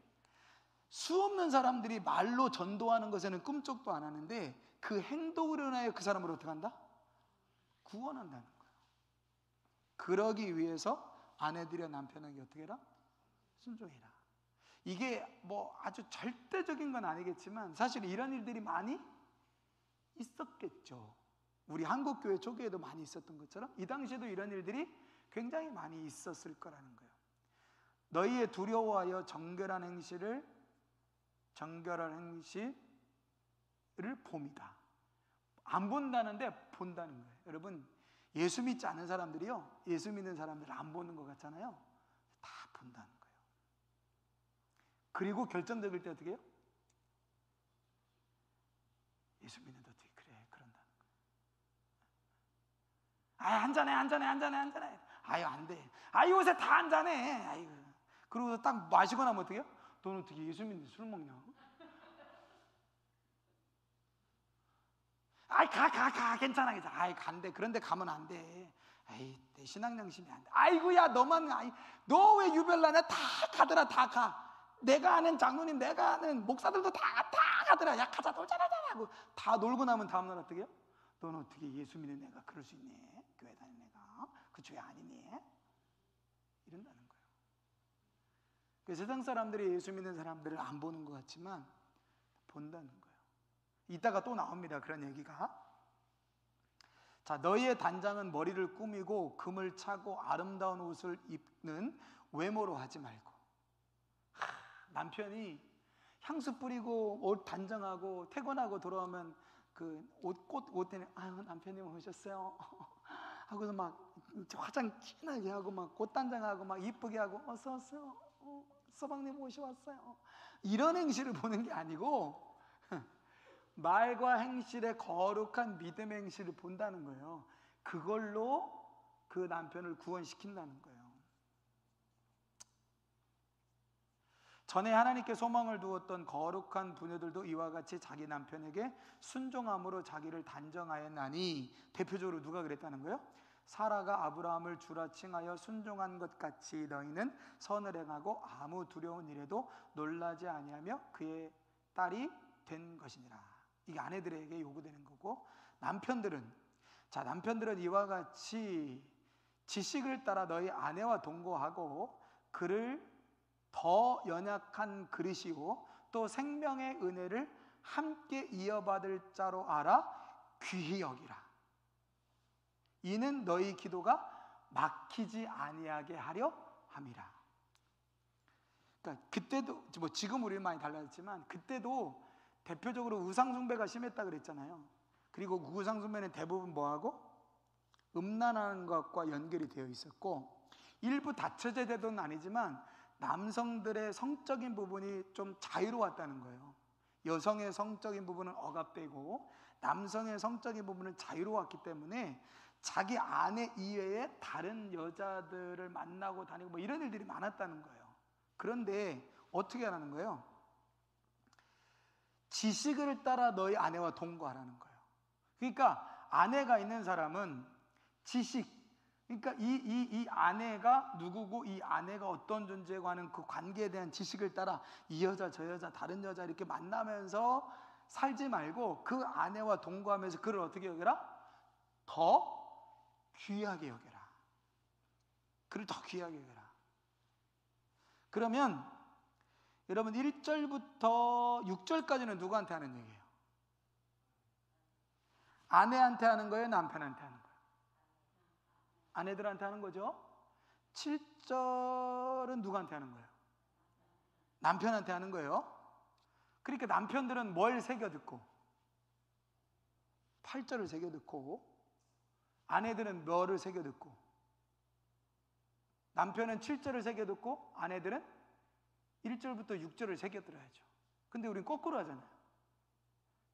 수없는 사람들이 말로 전도하는 것에는 꿈쩍도 안 하는데 그 행동으로 인하여 그 사람을 어떻게 한다? 구원한다는 거예요. 그러기 위해서 아내들이나 남편에게 어떻게 해라? 순종해라. 이게 뭐 아주 절대적인 건 아니겠지만 사실 이런 일들이 많이 있었겠죠. 우리 한국교회 초기에도 많이 있었던 것처럼 이 당시에도 이런 일들이 굉장히 많이 있었을 거라는 거예요. 너희의 두려워하여 정결한 행실을 봅니다. 안 본다는데 본다는 거예요. 여러분 예수 믿지 않는 사람들이요, 예수 믿는 사람들을 안 보는 것 같잖아요. 다 본다는 거예요. 그리고 결정적일 때 어떻게 해요? 예수 믿는데 어떻게 그래? 그런다는 거예요. 아, 한잔해. 아유, 안 돼. 아, 요새 다 한잔해. 아이고. 그러고서 딱 마시고 나면 어떻게 해요? 너는 어떻게 예수 믿는데 술 먹냐? 아이, 괜찮아. 아이, 간대. 그런데 가면 안 돼. 아이, 내 신앙 양심이 안 돼. 아이고야, 너만, 너 왜 유별나냐? 다 가더라, 다 가. 내가 아는 장로님, 내가 아는 목사들도 다 가더라. 야, 가자, 놀자 하고 다 놀고 나면 다음날 어떻게 해요? 너는 어떻게 예수 믿는 애가 그럴 수 있니? 교회 다니는 애가 그 죄 아니니? 이런다는 거예요. 그 세상 사람들이 예수 믿는 사람들을 안 보는 것 같지만 본다는 거예요. 이따가 또 나옵니다, 그런 얘기가. 자, 너희의 단장은 머리를 꾸미고 금을 차고 아름다운 옷을 입는 외모로 하지 말고. 남편이 향수 뿌리고 옷 단정하고 퇴근하고 돌아오면 그 옷 때문에 아유 남편님 오셨어요 하고서 막 화장 진하게 하고 막 꽃 단장하고 막 이쁘게 하고 어서 오세요, 서방님 오시 왔어요, 이런 행실을 보는 게 아니고 말과 행실의 거룩한 믿음의 행실을 본다는 거예요. 그걸로 그 남편을 구원시킨다는 거예요. 전에 하나님께 소망을 두었던 거룩한 부녀들도 이와 같이 자기 남편에게 순종함으로 자기를 단정하였나니, 대표적으로 누가 그랬다는 거예요? 사라가 아브라함을 주라 칭하여 순종한 것 같이 너희는 선을 행하고 아무 두려운 일에도 놀라지 아니하며 그의 딸이 된 것이니라. 이게 아내들에게 요구되는 거고, 남편들은 이와 같이 지식을 따라 너희 아내와 동거하고 그를 더 연약한 그릇이요 또 생명의 은혜를 함께 이어받을 자로 알아 귀히 여기라. 이는 너희 기도가 막히지 아니하게 하려 함이라. 그러니까 그때도 뭐 지금 우리는 많이 달라졌지만 그때도 대표적으로 우상 숭배가 심했다 그랬잖아요. 그리고 그 우상 숭배는 대부분 뭐하고 음란하는 것과 연결이 되어 있었고, 일부 다처제 제도는 아니지만 남성들의 성적인 부분이 좀 자유로웠다는 거예요. 여성의 성적인 부분은 억압되고 남성의 성적인 부분은 자유로웠기 때문에 자기 아내 이외에 다른 여자들을 만나고 다니고 뭐 이런 일들이 많았다는 거예요. 그런데 어떻게 하라는 거예요? 지식을 따라 너희 아내와 동거하라는 거예요. 그러니까 아내가 있는 사람은 지식, 그러니까 이 아내가 누구고 이 아내가 어떤 존재고 하는 그 관계에 대한 지식을 따라 이 여자 저 여자 다른 여자 이렇게 만나면서 살지 말고 그 아내와 동거하면서 그를 어떻게 여겨라? 더 귀하게 여겨라. 그를 더 귀하게 여겨라. 그러면 여러분 1절부터 6절까지는 누구한테 하는 얘기예요? 아내한테 하는 거예요? 남편한테 하는 거예요? 아내들한테 하는 거죠. 7절은 누구한테 하는 거예요? 남편한테 하는 거예요. 그러니까 남편들은 뭘 새겨 듣고? 8절을 새겨 듣고, 아내들은 뭐를 새겨 듣고? 남편은 7절을 새겨 듣고 아내들은 1절부터 6절을 새겨 들어야죠. 근데 우린 거꾸로 하잖아요.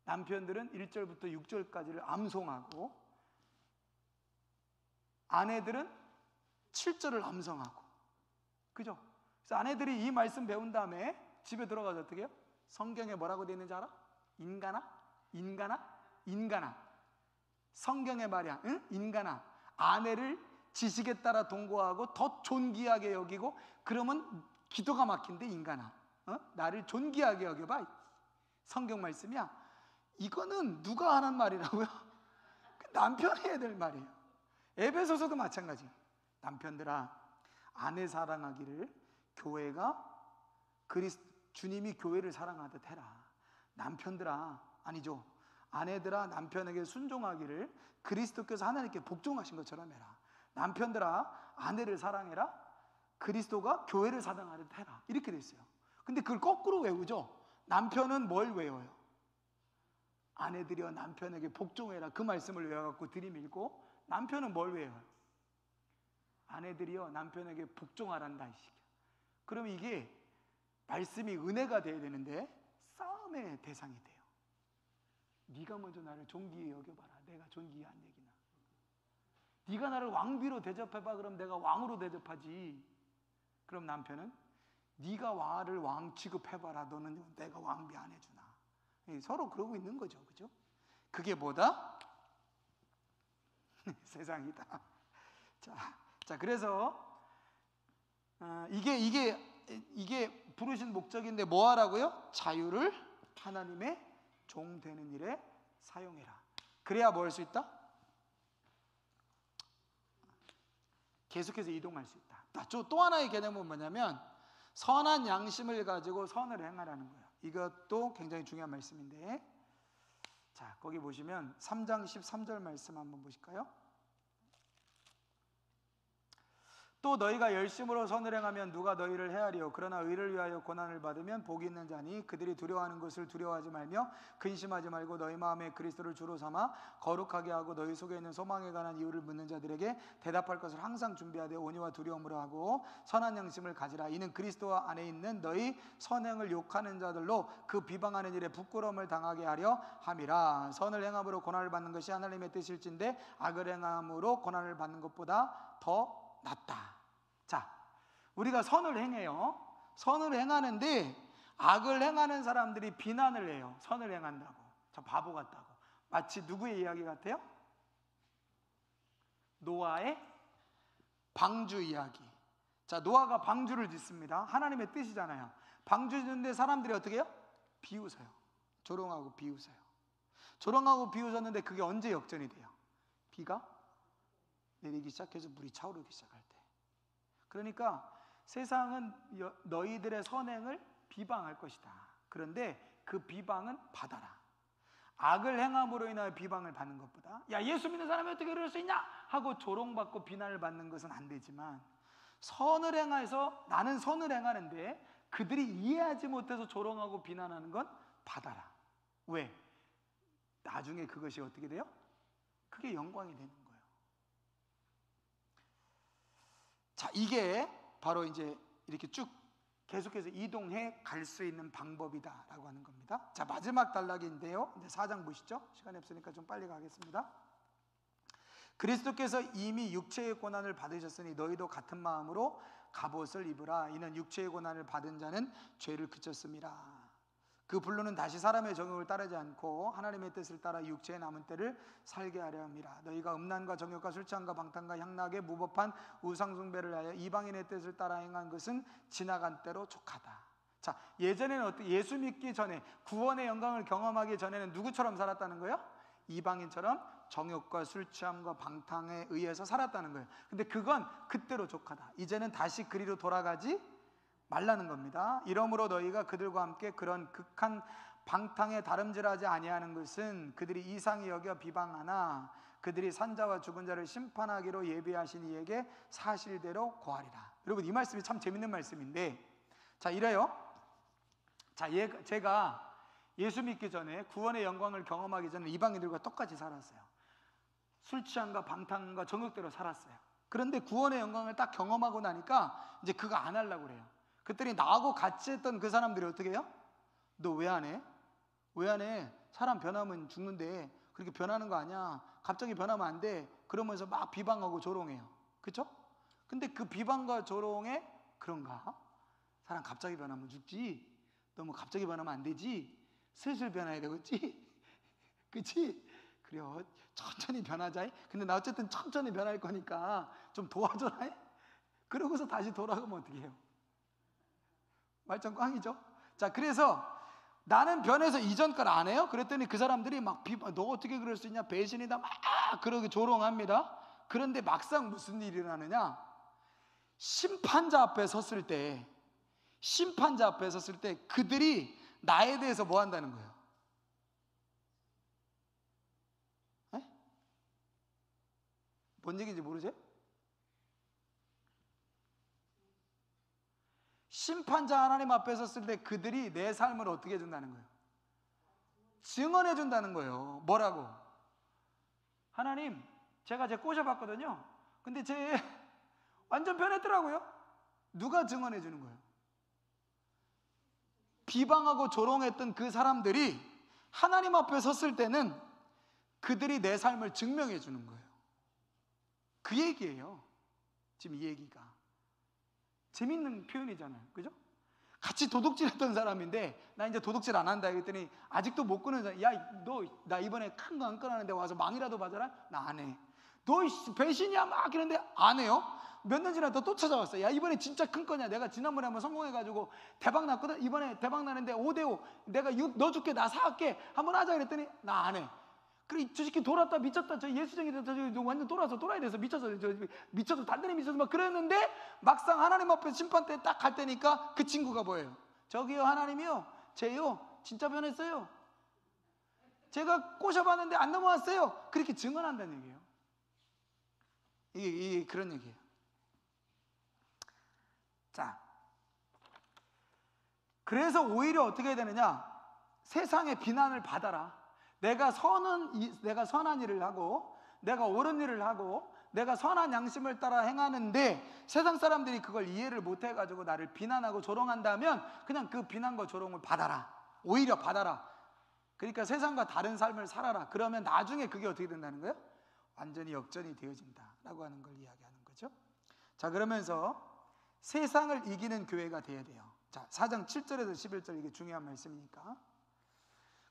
남편들은 1절부터 6절까지를 암송하고 아내들은 7절을 암송하고. 그죠? 그래서 아내들이 이 말씀 배운 다음에 집에 들어가서 어떻게 해요? 성경에 뭐라고 되어 있는지 알아? 인간아? 인간아? 인간아. 성경의 말이야. 응? 인간아. 아내를 지식에 따라 동거하고 더 존귀하게 여기고, 그러면 기도가 막힌데 인간아. 나를 존귀하게 여겨봐. 성경 말씀이야. 이거는 누가 하는 말이라고요? 남편이 해야 될 말이에요. 에베소서도 마찬가지. 남편들아, 아내 사랑하기를 교회가 주님이 교회를 사랑하듯 해라. 남편들아, 아니죠, 아내들아 남편에게 순종하기를 그리스도께서 하나님께 복종하신 것처럼 해라. 남편들아 아내를 사랑해라. 그리스도가 교회를 사랑하듯 해라. 이렇게 됐어요. 근데 그걸 거꾸로 외우죠. 남편은 뭘 외워요? 아내들이여 남편에게 복종해라. 그 말씀을 외워갖고 들이밀고, 남편은 뭘 외워요? 아내들이여 남편에게 복종하란다. 그러면 이게 말씀이 은혜가 돼야 되는데 싸움의 대상이 돼요. 네가 먼저 나를 존귀히 여겨봐라. 내가 존귀한 얘기나. 네가 나를 왕비로 대접해봐. 그럼 내가 왕으로 대접하지. 그럼 남편은 네가 나를 왕 취급해봐라. 너는 내가 왕비 안 해주나. 서로 그러고 있는 거죠. 그죠? 그게 뭐다? 세상이다. 자, 그래서 이게 부르신 목적인데 뭐 하라고요? 자유를 하나님의 종 되는 일에 사용해라. 그래야 뭐 할 수 있다? 계속해서 이동할 수 있다. 또 하나의 개념은 뭐냐면 선한 양심을 가지고 선을 행하라는 거예요. 이것도 굉장히 중요한 말씀인데, 자, 거기 보시면 3장 13절 말씀 한번 보실까요? 또 너희가 열심으로 선을 행하면 누가 너희를 헤아리요. 그러나 의를 위하여 고난을 받으면 복이 있는 자니 그들이 두려워하는 것을 두려워하지 말며 근심하지 말고 너희 마음에 그리스도를 주로 삼아 거룩하게 하고 너희 속에 있는 소망에 관한 이유를 묻는 자들에게 대답할 것을 항상 준비하되 온유와 두려움으로 하고 선한 양심을 가지라. 이는 그리스도 안에 있는 너희 선행을 욕하는 자들로 그 비방하는 일에 부끄러움을 당하게 하려 함이라. 선을 행함으로 고난을 받는 것이 하나님의 뜻일진데 악을 행함으로 고난을 받는 것보다 더 낫다. 자, 우리가 선을 행해요. 선을 행하는데 악을 행하는 사람들이 비난을 해요. 선을 행한다고. 저 바보 같다고. 마치 누구의 이야기 같아요? 노아의 방주 이야기. 자, 노아가 방주를 짓습니다. 하나님의 뜻이잖아요. 방주 짓는데 사람들이 어떻게 해요? 비웃어요. 조롱하고 비웃어요. 조롱하고 비웃었는데 그게 언제 역전이 돼요? 비가 내리기 시작해서 물이 차오르기 시작할 때. 그러니까 세상은 너희들의 선행을 비방할 것이다. 그런데 그 비방은 받아라. 악을 행함으로 인하여 비방을 받는 것보다, 야, 예수 믿는 사람이 어떻게 그럴 수 있냐 하고 조롱받고 비난을 받는 것은 안 되지만, 선을 행해서 나는 선을 행하는데 그들이 이해하지 못해서 조롱하고 비난하는 건 받아라. 왜? 나중에 그것이 어떻게 돼요? 그게 영광이 되는 거예요. 자, 이게 바로 이제 이렇게 쭉 계속해서 이동해 갈 수 있는 방법이다라고 하는 겁니다. 자, 마지막 단락인데요. 이제 4장 보시죠. 시간이 없으니까 좀 빨리 가겠습니다. 그리스도께서 이미 육체의 고난을 받으셨으니 너희도 같은 마음으로 갑옷을 입으라. 이는 육체의 고난을 받은 자는 죄를 그쳤습니다. 그 분노는 다시 사람의 정욕을 따르지 않고 하나님의 뜻을 따라 육체의 남은 때를 살게 하려 함이라. 너희가 음란과 정욕과 술 취함과 방탕과 향락에 무법한 우상 숭배를 하여 이방인의 뜻을 따라 행한 것은 지나간 때로 족하다. 자, 예전에는 어떻게, 예수 믿기 전에, 구원의 영광을 경험하기 전에는 누구처럼 살았다는 거예요? 이방인처럼 정욕과 술 취함과 방탕에 의해서 살았다는 거예요. 근데 그건 그때로 족하다. 이제는 다시 그리로 돌아가지 말라는 겁니다. 이러므로 너희가 그들과 함께 그런 극한 방탕에 다름질하지 아니하는 것은 그들이 이상히 여겨 비방하나 그들이 산자와 죽은 자를 심판하기로 예비하신 이에게 사실대로 고하리라. 여러분, 이 말씀이 참 재밌는 말씀인데, 자, 이래요. 자, 제가 예수 믿기 전에, 구원의 영광을 경험하기 전에 이방인들과 똑같이 살았어요. 술 취함과 방탕과 정욕대로 살았어요. 그런데 구원의 영광을 딱 경험하고 나니까 이제 그거 안 하려고 그래요. 그랬더니 나하고 같이 했던 그 사람들이 어떻게 해요? 너 왜 안 해? 왜 안 해? 사람 변하면 죽는데 그렇게 변하는 거 아니야. 갑자기 변하면 안 돼. 그러면서 막 비방하고 조롱해요. 그렇죠? 근데 그 비방과 조롱에 그런가? 사람 갑자기 변하면 죽지. 너무 갑자기 변하면 안 되지. 슬슬 변해야 되겠지. 그치? 그래요. 천천히 변하자. 근데 나 어쨌든 천천히 변할 거니까 좀 도와줘라. 그러고서 다시 돌아가면 어떻게 해요? 말짱 꽝이죠. 자, 그래서 나는 변해서 이전 걸 안 해요? 그랬더니 그 사람들이 막 너 어떻게 그럴 수 있냐, 배신이다, 막 그러게 조롱합니다. 그런데 막상 무슨 일이 일어나느냐, 심판자 앞에 섰을 때 그들이 나에 대해서 뭐 한다는 거예요? 에? 뭔 얘기인지 모르세요? 심판자 하나님 앞에 섰을 때 그들이 내 삶을 어떻게 해준다는 거예요? 증언해 준다는 거예요. 뭐라고? 하나님, 제가 꼬셔봤거든요. 근데 완전 변했더라고요. 누가 증언해 주는 거예요? 비방하고 조롱했던 그 사람들이 하나님 앞에 섰을 때는 그들이 내 삶을 증명해 주는 거예요. 그 얘기예요. 지금 이 얘기가 재밌는 표현이잖아요. 그죠? 같이 도둑질했던 사람인데 나 이제 도둑질 안 한다 그랬더니 아직도 못 끊는 사람, 야, 너 나 이번에 큰 거 안 끊었는데 와서 망이라도 받아라? 나 안 해. 너 배신이야 막 이러는데 안 해요. 몇 년 지나서 또 찾아왔어. 야, 이번에 진짜 큰 거냐? 내가 지난번에 한번 성공해가지고 대박 났거든. 이번에 대박 나는데 5대5 내가 6 넣어줄게. 나 사갈게. 한번 하자 그랬더니 나 안 해. 그래, 저 새끼 돌았다 미쳤다. 저 예수쟁이 됐다. 저 완전 돌아서 돌아야 돼서 미쳐서 단단히 미쳐서 막 그랬는데 막상 하나님 앞에 심판 때 딱 갈 때니까 그 친구가 뭐예요? 저기요, 하나님이요, 쟤요 진짜 변했어요. 제가 꼬셔봤는데 안 넘어왔어요. 그렇게 증언한다는 얘기예요. 이게 그런 얘기예요. 자, 그래서 오히려 어떻게 해야 되느냐? 세상의 비난을 받아라. 내가 선한 일을 하고 내가 옳은 일을 하고 내가 선한 양심을 따라 행하는데 세상 사람들이 그걸 이해를 못 해가지고 나를 비난하고 조롱한다면 그냥 그 비난과 조롱을 받아라. 오히려 받아라. 그러니까 세상과 다른 삶을 살아라. 그러면 나중에 그게 어떻게 된다는 거예요? 완전히 역전이 되어진다라고 하는 걸 이야기하는 거죠. 자, 그러면서 세상을 이기는 교회가 돼야 돼요. 자, 4장 7절에서 11절, 이게 중요한 말씀이니까.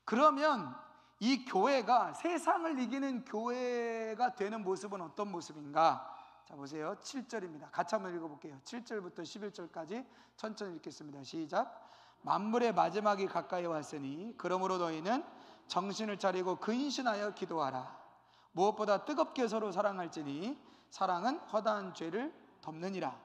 그러면 이 교회가 세상을 이기는 교회가 되는 모습은 어떤 모습인가? 자, 보세요. 7절입니다. 같이 한번 읽어볼게요. 7절부터 11절까지 천천히 읽겠습니다. 시작. 만물의 마지막이 가까이 왔으니 그러므로 너희는 정신을 차리고 근신하여 기도하라. 무엇보다 뜨겁게 서로 사랑할지니 사랑은 허다한 죄를 덮느니라.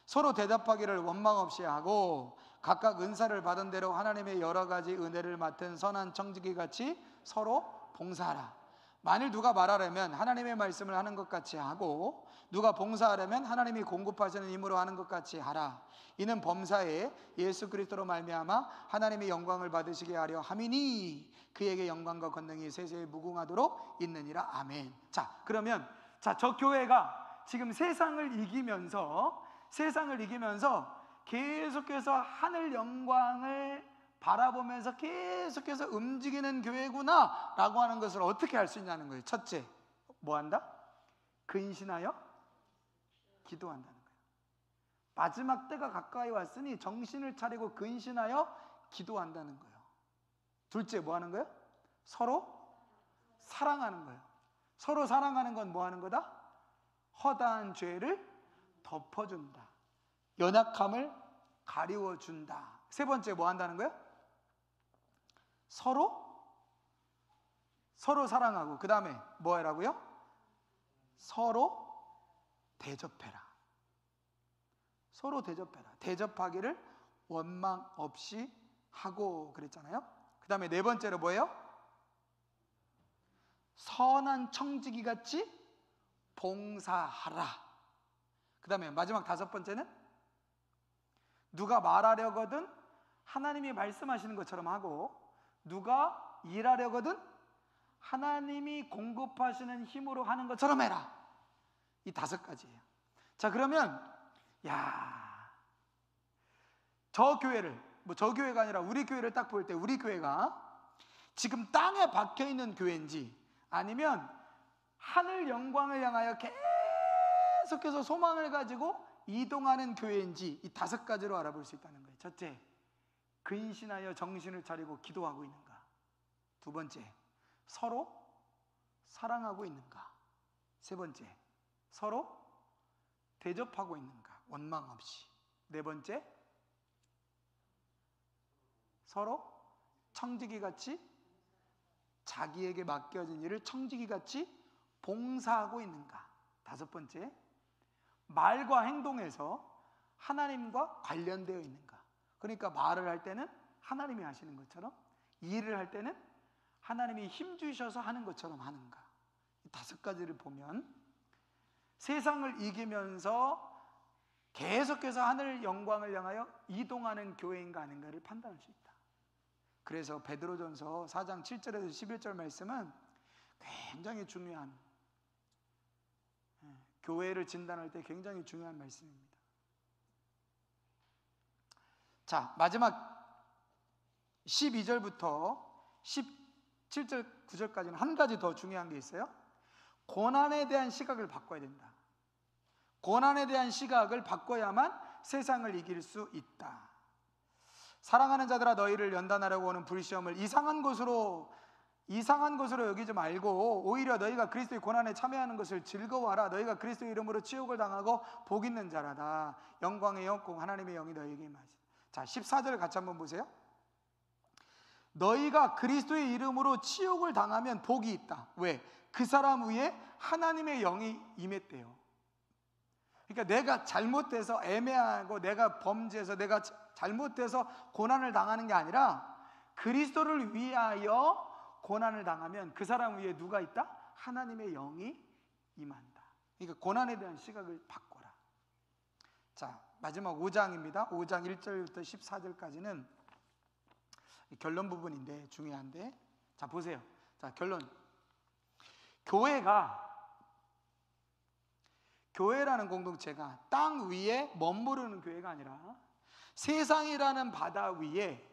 서로 대답하기를 원망 없이 하고 각각 은사를 받은 대로 하나님의 여러 가지 은혜를 맡은 선한 청지기 같이 서로 봉사하라. 만일 누가 말하려면 하나님의 말씀을 하는 것 같이 하고 누가 봉사하려면 하나님이 공급하시는 힘으로 하는 것 같이 하라. 이는 범사에 예수 그리스도로 말미암아 하나님의 영광을 받으시게 하려 함이니 그에게 영광과 권능이 세세에 무궁하도록 있느니라. 아멘. 자, 그러면 저 교회가 지금 세상을 이기면서 계속해서 하늘 영광을 바라보면서 계속해서 움직이는 교회구나 라고 하는 것을 어떻게 알 수 있냐는 거예요. 첫째, 뭐 한다? 근신하여 기도한다는 거예요. 마지막 때가 가까이 왔으니 정신을 차리고 근신하여 기도한다는 거예요. 둘째, 뭐 하는 거예요? 서로 사랑하는 거예요. 서로 사랑하는 건 뭐 하는 거다? 허다한 죄를 덮어준다. 연약함을 가리워준다. 세 번째, 뭐 한다는 거예요? 서로 사랑하고, 그 다음에 뭐 하라고요? 서로 대접해라. 서로 대접해라. 대접하기를 원망 없이 하고 그랬잖아요. 그 다음에 네 번째로 뭐예요? 선한 청지기 같이 봉사하라. 그 다음에 마지막 다섯 번째는 누가 말하려거든 하나님이 말씀하시는 것처럼 하고, 누가 일하려거든 하나님이 공급하시는 힘으로 하는 것처럼 해라. 이 다섯 가지예요. 자, 그러면 저 교회를, 저 교회가 아니라 우리 교회를 딱 볼 때, 우리 교회가 지금 땅에 박혀 있는 교회인지 아니면 하늘 영광을 향하여 계속해서 소망을 가지고 이동하는 교회인지, 이 다섯 가지로 알아볼 수 있다는 거예요. 첫째, 근신하여 정신을 차리고 기도하고 있는가. 두 번째, 서로 사랑하고 있는가. 세 번째, 서로 대접하고 있는가, 원망 없이. 네 번째, 서로 청지기같이 자기에게 맡겨진 일을 청지기같이 봉사하고 있는가. 다섯 번째, 말과 행동에서 하나님과 관련되어 있는가. 그러니까 말을 할 때는 하나님이 하시는 것처럼, 일을 할 때는 하나님이 힘주셔서 하는 것처럼 하는가. 이 다섯 가지를 보면 세상을 이기면서 계속해서 하늘 영광을 향하여 이동하는 교회인가 아닌가를 판단할 수 있다. 그래서 베드로전서 4장 7절에서 11절 말씀은 굉장히 중요한, 교회를 진단할 때 굉장히 중요한 말씀입니다. 자, 마지막 12절부터 17절 9절까지는 한 가지 더 중요한 게 있어요. 고난에 대한 시각을 바꿔야 된다. 고난에 대한 시각을 바꿔야만 세상을 이길 수 있다. 사랑하는 자들아, 너희를 연단하려고 오는 불시험을 이상한 것으로 여기지 말고 오히려 너희가 그리스도의 고난에 참여하는 것을 즐거워하라. 너희가 그리스도의 이름으로 치욕을 당하고 복 있는 자라다. 영광의 영공 하나님의 영이 너희에게 임하시다. 자, 14절 같이 한번 보세요. 너희가 그리스도의 이름으로 치욕을 당하면 복이 있다. 왜? 그 사람 위에 하나님의 영이 임했대요. 그러니까 내가 잘못돼서, 애매하고 내가 범죄해서, 내가 잘못돼서 고난을 당하는 게 아니라 그리스도를 위하여 고난을 당하면 그 사람 위에 누가 있다? 하나님의 영이 임한다. 그러니까 고난에 대한 시각을 바꿔라. 자, 마지막 5장입니다. 5장 1절부터 14절까지는 결론 부분인데 중요한데, 자 보세요. 자, 결론. 교회라는 공동체가 땅 위에 머무르는 교회가 아니라 세상이라는 바다 위에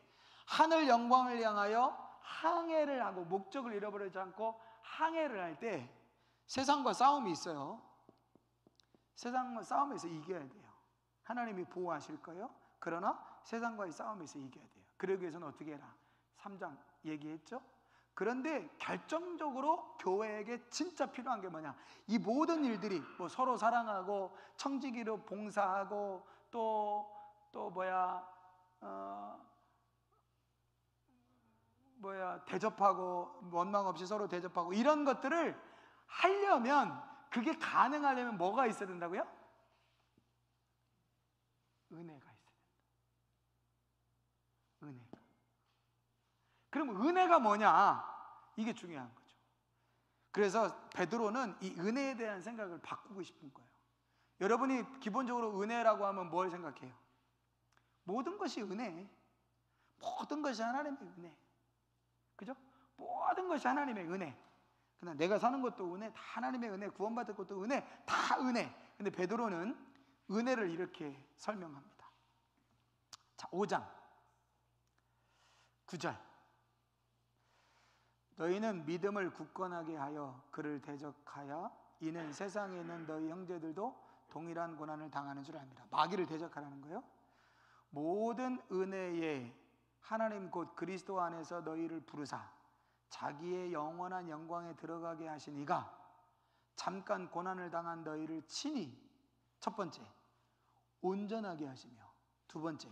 하늘 영광을 향하여 항해를 하고, 목적을 잃어버리지 않고 항해를 할 때 세상과 싸움이 있어요. 세상과 싸움에서 이겨야 돼요. 하나님이 보호하실 거예요. 그러나 세상과의 싸움에서 이겨야 돼요. 그러기 위해서는 어떻게 해라? 3장 얘기했죠. 그런데 결정적으로 교회에게 진짜 필요한 게 뭐냐? 이 모든 일들이 뭐 서로 사랑하고 청지기로 봉사하고 또 대접하고 원망 없이 서로 대접하고, 이런 것들을 하려면, 그게 가능하려면 뭐가 있어야 된다고요? 은혜가 있어야 된다. 은혜가. 그럼 은혜가 뭐냐? 이게 중요한 거죠. 그래서 베드로는 이 은혜에 대한 생각을 바꾸고 싶은 거예요. 여러분이 기본적으로 은혜라고 하면 뭘 생각해요? 모든 것이 은혜. 모든 것이 하나님의 은혜. 그죠? 모든 것이 하나님의 은혜. 그냥 내가 사는 것도 은혜, 다 하나님의 은혜. 구원받을 것도 은혜, 다 은혜. 근데 베드로는 은혜를 이렇게 설명합니다. 자, 5장 9절. 너희는 믿음을 굳건하게 하여 그를 대적하여, 이는 세상에 있는 너희 형제들도 동일한 고난을 당하는 줄 압니다. 마귀를 대적하라는 거예요. 모든 은혜에 하나님 곧 그리스도 안에서 너희를 부르사 자기의 영원한 영광에 들어가게 하신 이가 잠깐 고난을 당한 너희를 친히, 첫 번째 온전하게 하시며, 두 번째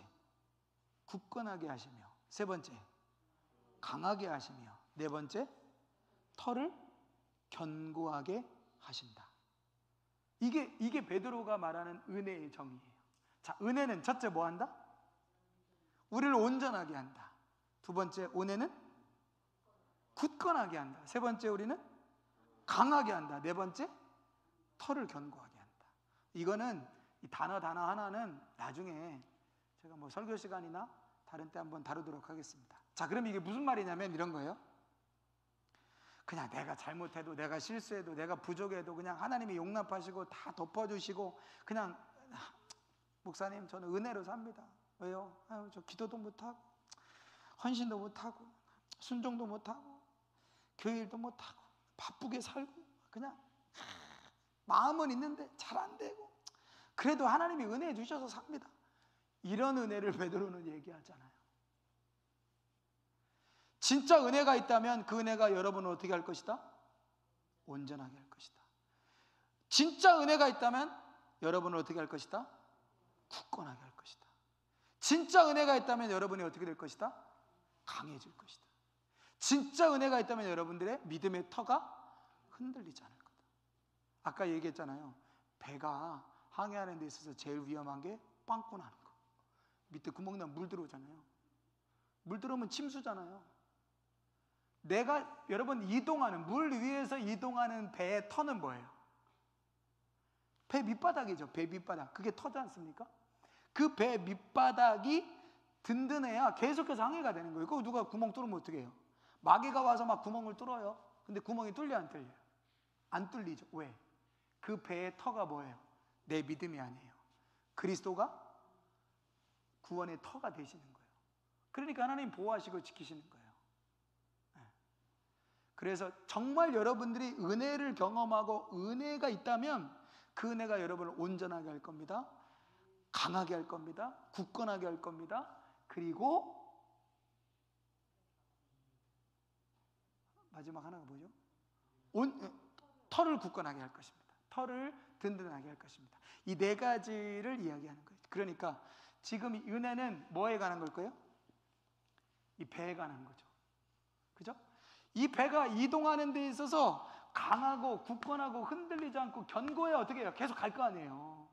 굳건하게 하시며, 세 번째 강하게 하시며, 네 번째 터를 견고하게 하신다. 이게 베드로가 말하는 은혜의 정의예요. 자, 은혜는 첫째 뭐 한다? 우리를 온전하게 한다. 두 번째, 은혜는 굳건하게 한다. 세 번째, 우리는 강하게 한다. 네 번째, 털을 견고하게 한다. 이거는 이 단어 하나는 나중에 제가 뭐 설교 시간이나 다른 때 한번 다루도록 하겠습니다. 자, 그럼 이게 무슨 말이냐면 이런 거예요. 그냥 내가 잘못해도, 내가 실수해도, 내가 부족해도 그냥 하나님이 용납하시고 다 덮어주시고, 그냥 목사님 저는 은혜로 삽니다. 왜요? 저 기도도 못하고 헌신도 못하고 순종도 못하고 교회일도 못하고 바쁘게 살고 그냥 마음은 있는데 잘 안 되고, 그래도 하나님이 은혜 주셔서 삽니다. 이런 은혜를 베드로는 얘기하잖아요. 진짜 은혜가 있다면 그 은혜가 여러분을 어떻게 할 것이다? 온전하게 할 것이다. 진짜 은혜가 있다면 여러분을 어떻게 할 것이다? 굳건하게 할 것이다. 진짜 은혜가 있다면 여러분이 어떻게 될 것이다? 강해질 것이다. 진짜 은혜가 있다면 여러분들의 믿음의 터가 흔들리지 않을 거다. 아까 얘기했잖아요. 배가 항해하는 데 있어서 제일 위험한 게 빵꾸 나는 거. 밑에 구멍 나면 물 들어오잖아요. 물 들어오면 침수잖아요. 여러분 이동하는, 물 위에서 이동하는 배의 터는 뭐예요? 배 밑바닥이죠. 배 밑바닥. 그게 터지 않습니까? 그 배 밑바닥이 든든해야 계속해서 항해가 되는 거예요. 그거 누가 구멍 뚫으면 어떻게 해요? 마귀가 와서 막 구멍을 뚫어요. 근데 구멍이 뚫려 안 뚫려요? 안 뚫리죠. 왜? 그 배의 터가 뭐예요? 내 믿음이 아니에요. 그리스도가 구원의 터가 되시는 거예요. 그러니까 하나님 보호하시고 지키시는 거예요. 그래서 정말 여러분들이 은혜를 경험하고 은혜가 있다면 그 은혜가 여러분을 온전하게 할 겁니다. 강하게 할 겁니다. 굳건하게 할 겁니다. 그리고 마지막 하나가 뭐죠? 털을 굳건하게 할 것입니다. 털을 든든하게 할 것입니다. 이 네 가지를 이야기하는 거예요. 그러니까 지금 이 은혜는 뭐에 관한 걸까요? 이 배에 관한 거죠. 그죠? 이 배가 이동하는 데 있어서 강하고 굳건하고 흔들리지 않고 견고해야 어떻게 해요? 계속 갈 거 아니에요.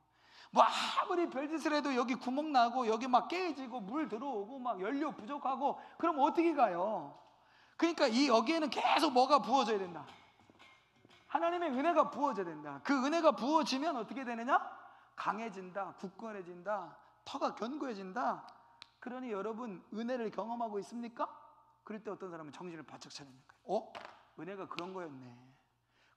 뭐 아무리 별짓을 해도 여기 구멍 나고 여기 막 깨지고 물 들어오고 막 연료 부족하고 그럼 어떻게 가요? 그러니까 여기에는 계속 뭐가 부어져야 된다. 하나님의 은혜가 부어져야 된다. 그 은혜가 부어지면 어떻게 되느냐? 강해진다, 굳건해진다, 터가 견고해진다. 그러니 여러분 은혜를 경험하고 있습니까? 그럴 때 어떤 사람은 정신을 바짝 차리는 거예요. 은혜가 그런 거였네.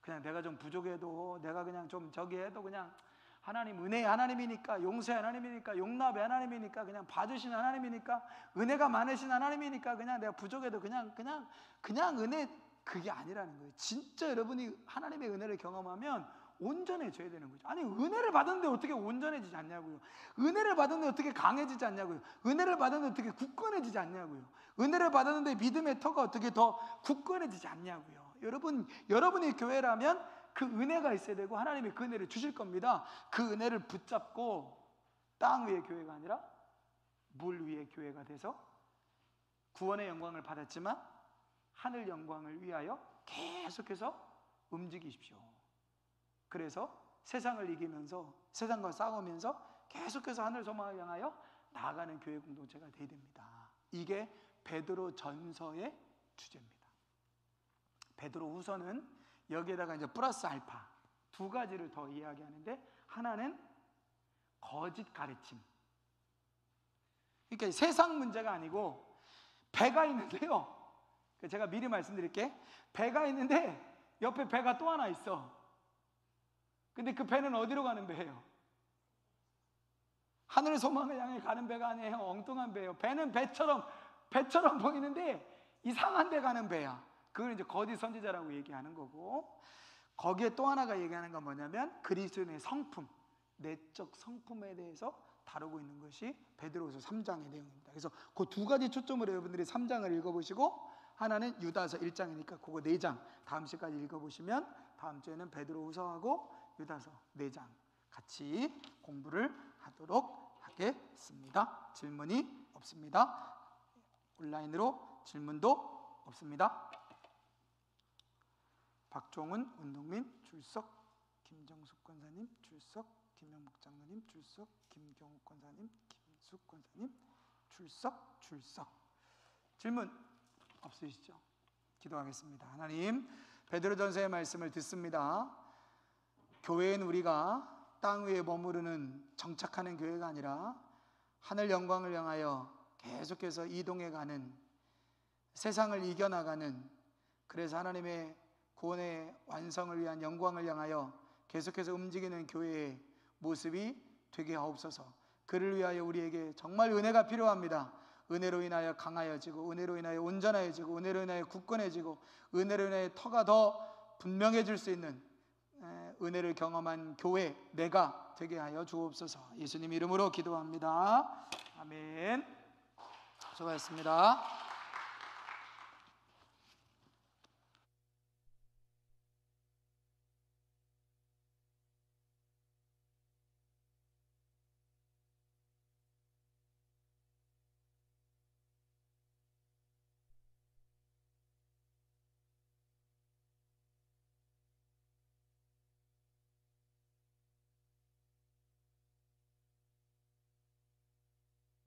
그냥 내가 좀 부족해도, 내가 그냥 좀 저기 해도 그냥 하나님 은혜의 하나님이니까, 용서의 하나님이니까, 용납의 하나님이니까, 그냥 봐주시는 하나님이니까, 은혜가 많으신 하나님이니까 그냥 내가 부족해도 그냥 은혜, 그게 아니라는 거예요. 진짜 여러분이 하나님의 은혜를 경험하면 온전해져야 되는 거죠. 아니 은혜를 받았는데 어떻게 온전해지지 않냐고요. 은혜를 받았는데 어떻게 강해지지 않냐고요. 은혜를 받았는데 어떻게 굳건해지지 않냐고요. 은혜를 받았는데 믿음의 터가 어떻게 더 굳건해지지 않냐고요. 여러분이 교회라면 그 은혜가 있어야 되고 하나님이 그 은혜를 주실 겁니다. 그 은혜를 붙잡고 땅 위의 교회가 아니라 물 위의 교회가 돼서 구원의 영광을 받았지만 하늘 영광을 위하여 계속해서 움직이십시오. 그래서 세상을 이기면서, 세상과 싸우면서 계속해서 하늘 소망을 향하여 나아가는 교회 공동체가 되어야 됩니다. 이게 베드로 전서의 주제입니다. 베드로 후서는 여기에다가 이제 플러스 알파 두 가지를 더 이야기하는데, 하나는 거짓 가르침. 그러니까 세상 문제가 아니고 배가 있는데요. 제가 미리 말씀드릴게. 배가 있는데 옆에 배가 또 하나 있어. 근데 그 배는 어디로 가는 배예요? 하늘 소망을 향해 가는 배가 아니에요. 엉뚱한 배예요. 배는 배처럼 보이는데 이상한 데 가는 배야. 그걸 이제 거짓 선지자라고 얘기하는 거고, 거기에 또 하나가 얘기하는 건 뭐냐면 그리스도인의 성품, 내적 성품에 대해서 다루고 있는 것이 베드로후서 3장의 내용입니다. 그래서 그 두 가지 초점으로 여러분들이 3장을 읽어보시고, 하나는 유다서 1장이니까 그거 4장 다음 시까지 읽어보시면 다음 주에는 베드로후서하고 유다서 4장 같이 공부를 하도록 하겠습니다. 질문이 없습니다. 온라인으로 질문도 없습니다. 박종훈 운동민 출석, 김정숙 권사님 출석, 김영목 장로님 출석, 김경욱 권사님, 김숙 권사님 출석. 질문 없으시죠? 기도하겠습니다. 하나님, 베드로전서의 말씀을 듣습니다. 교회는 우리가 땅 위에 머무르는 정착하는 교회가 아니라 하늘 영광을 향하여 계속해서 이동해가는, 세상을 이겨나가는, 그래서 하나님의 구원의 완성을 위한 영광을 향하여 계속해서 움직이는 교회의 모습이 되게 하옵소서. 그를 위하여 우리에게 정말 은혜가 필요합니다. 은혜로 인하여 강하여지고, 은혜로 인하여 온전해지고, 은혜로 인하여 굳건해지고, 은혜로 인하여 터가 더 분명해질 수 있는 은혜를 경험한 교회, 내가 되게 하여 주옵소서. 예수님 이름으로 기도합니다. 아멘. 수고하셨습니다.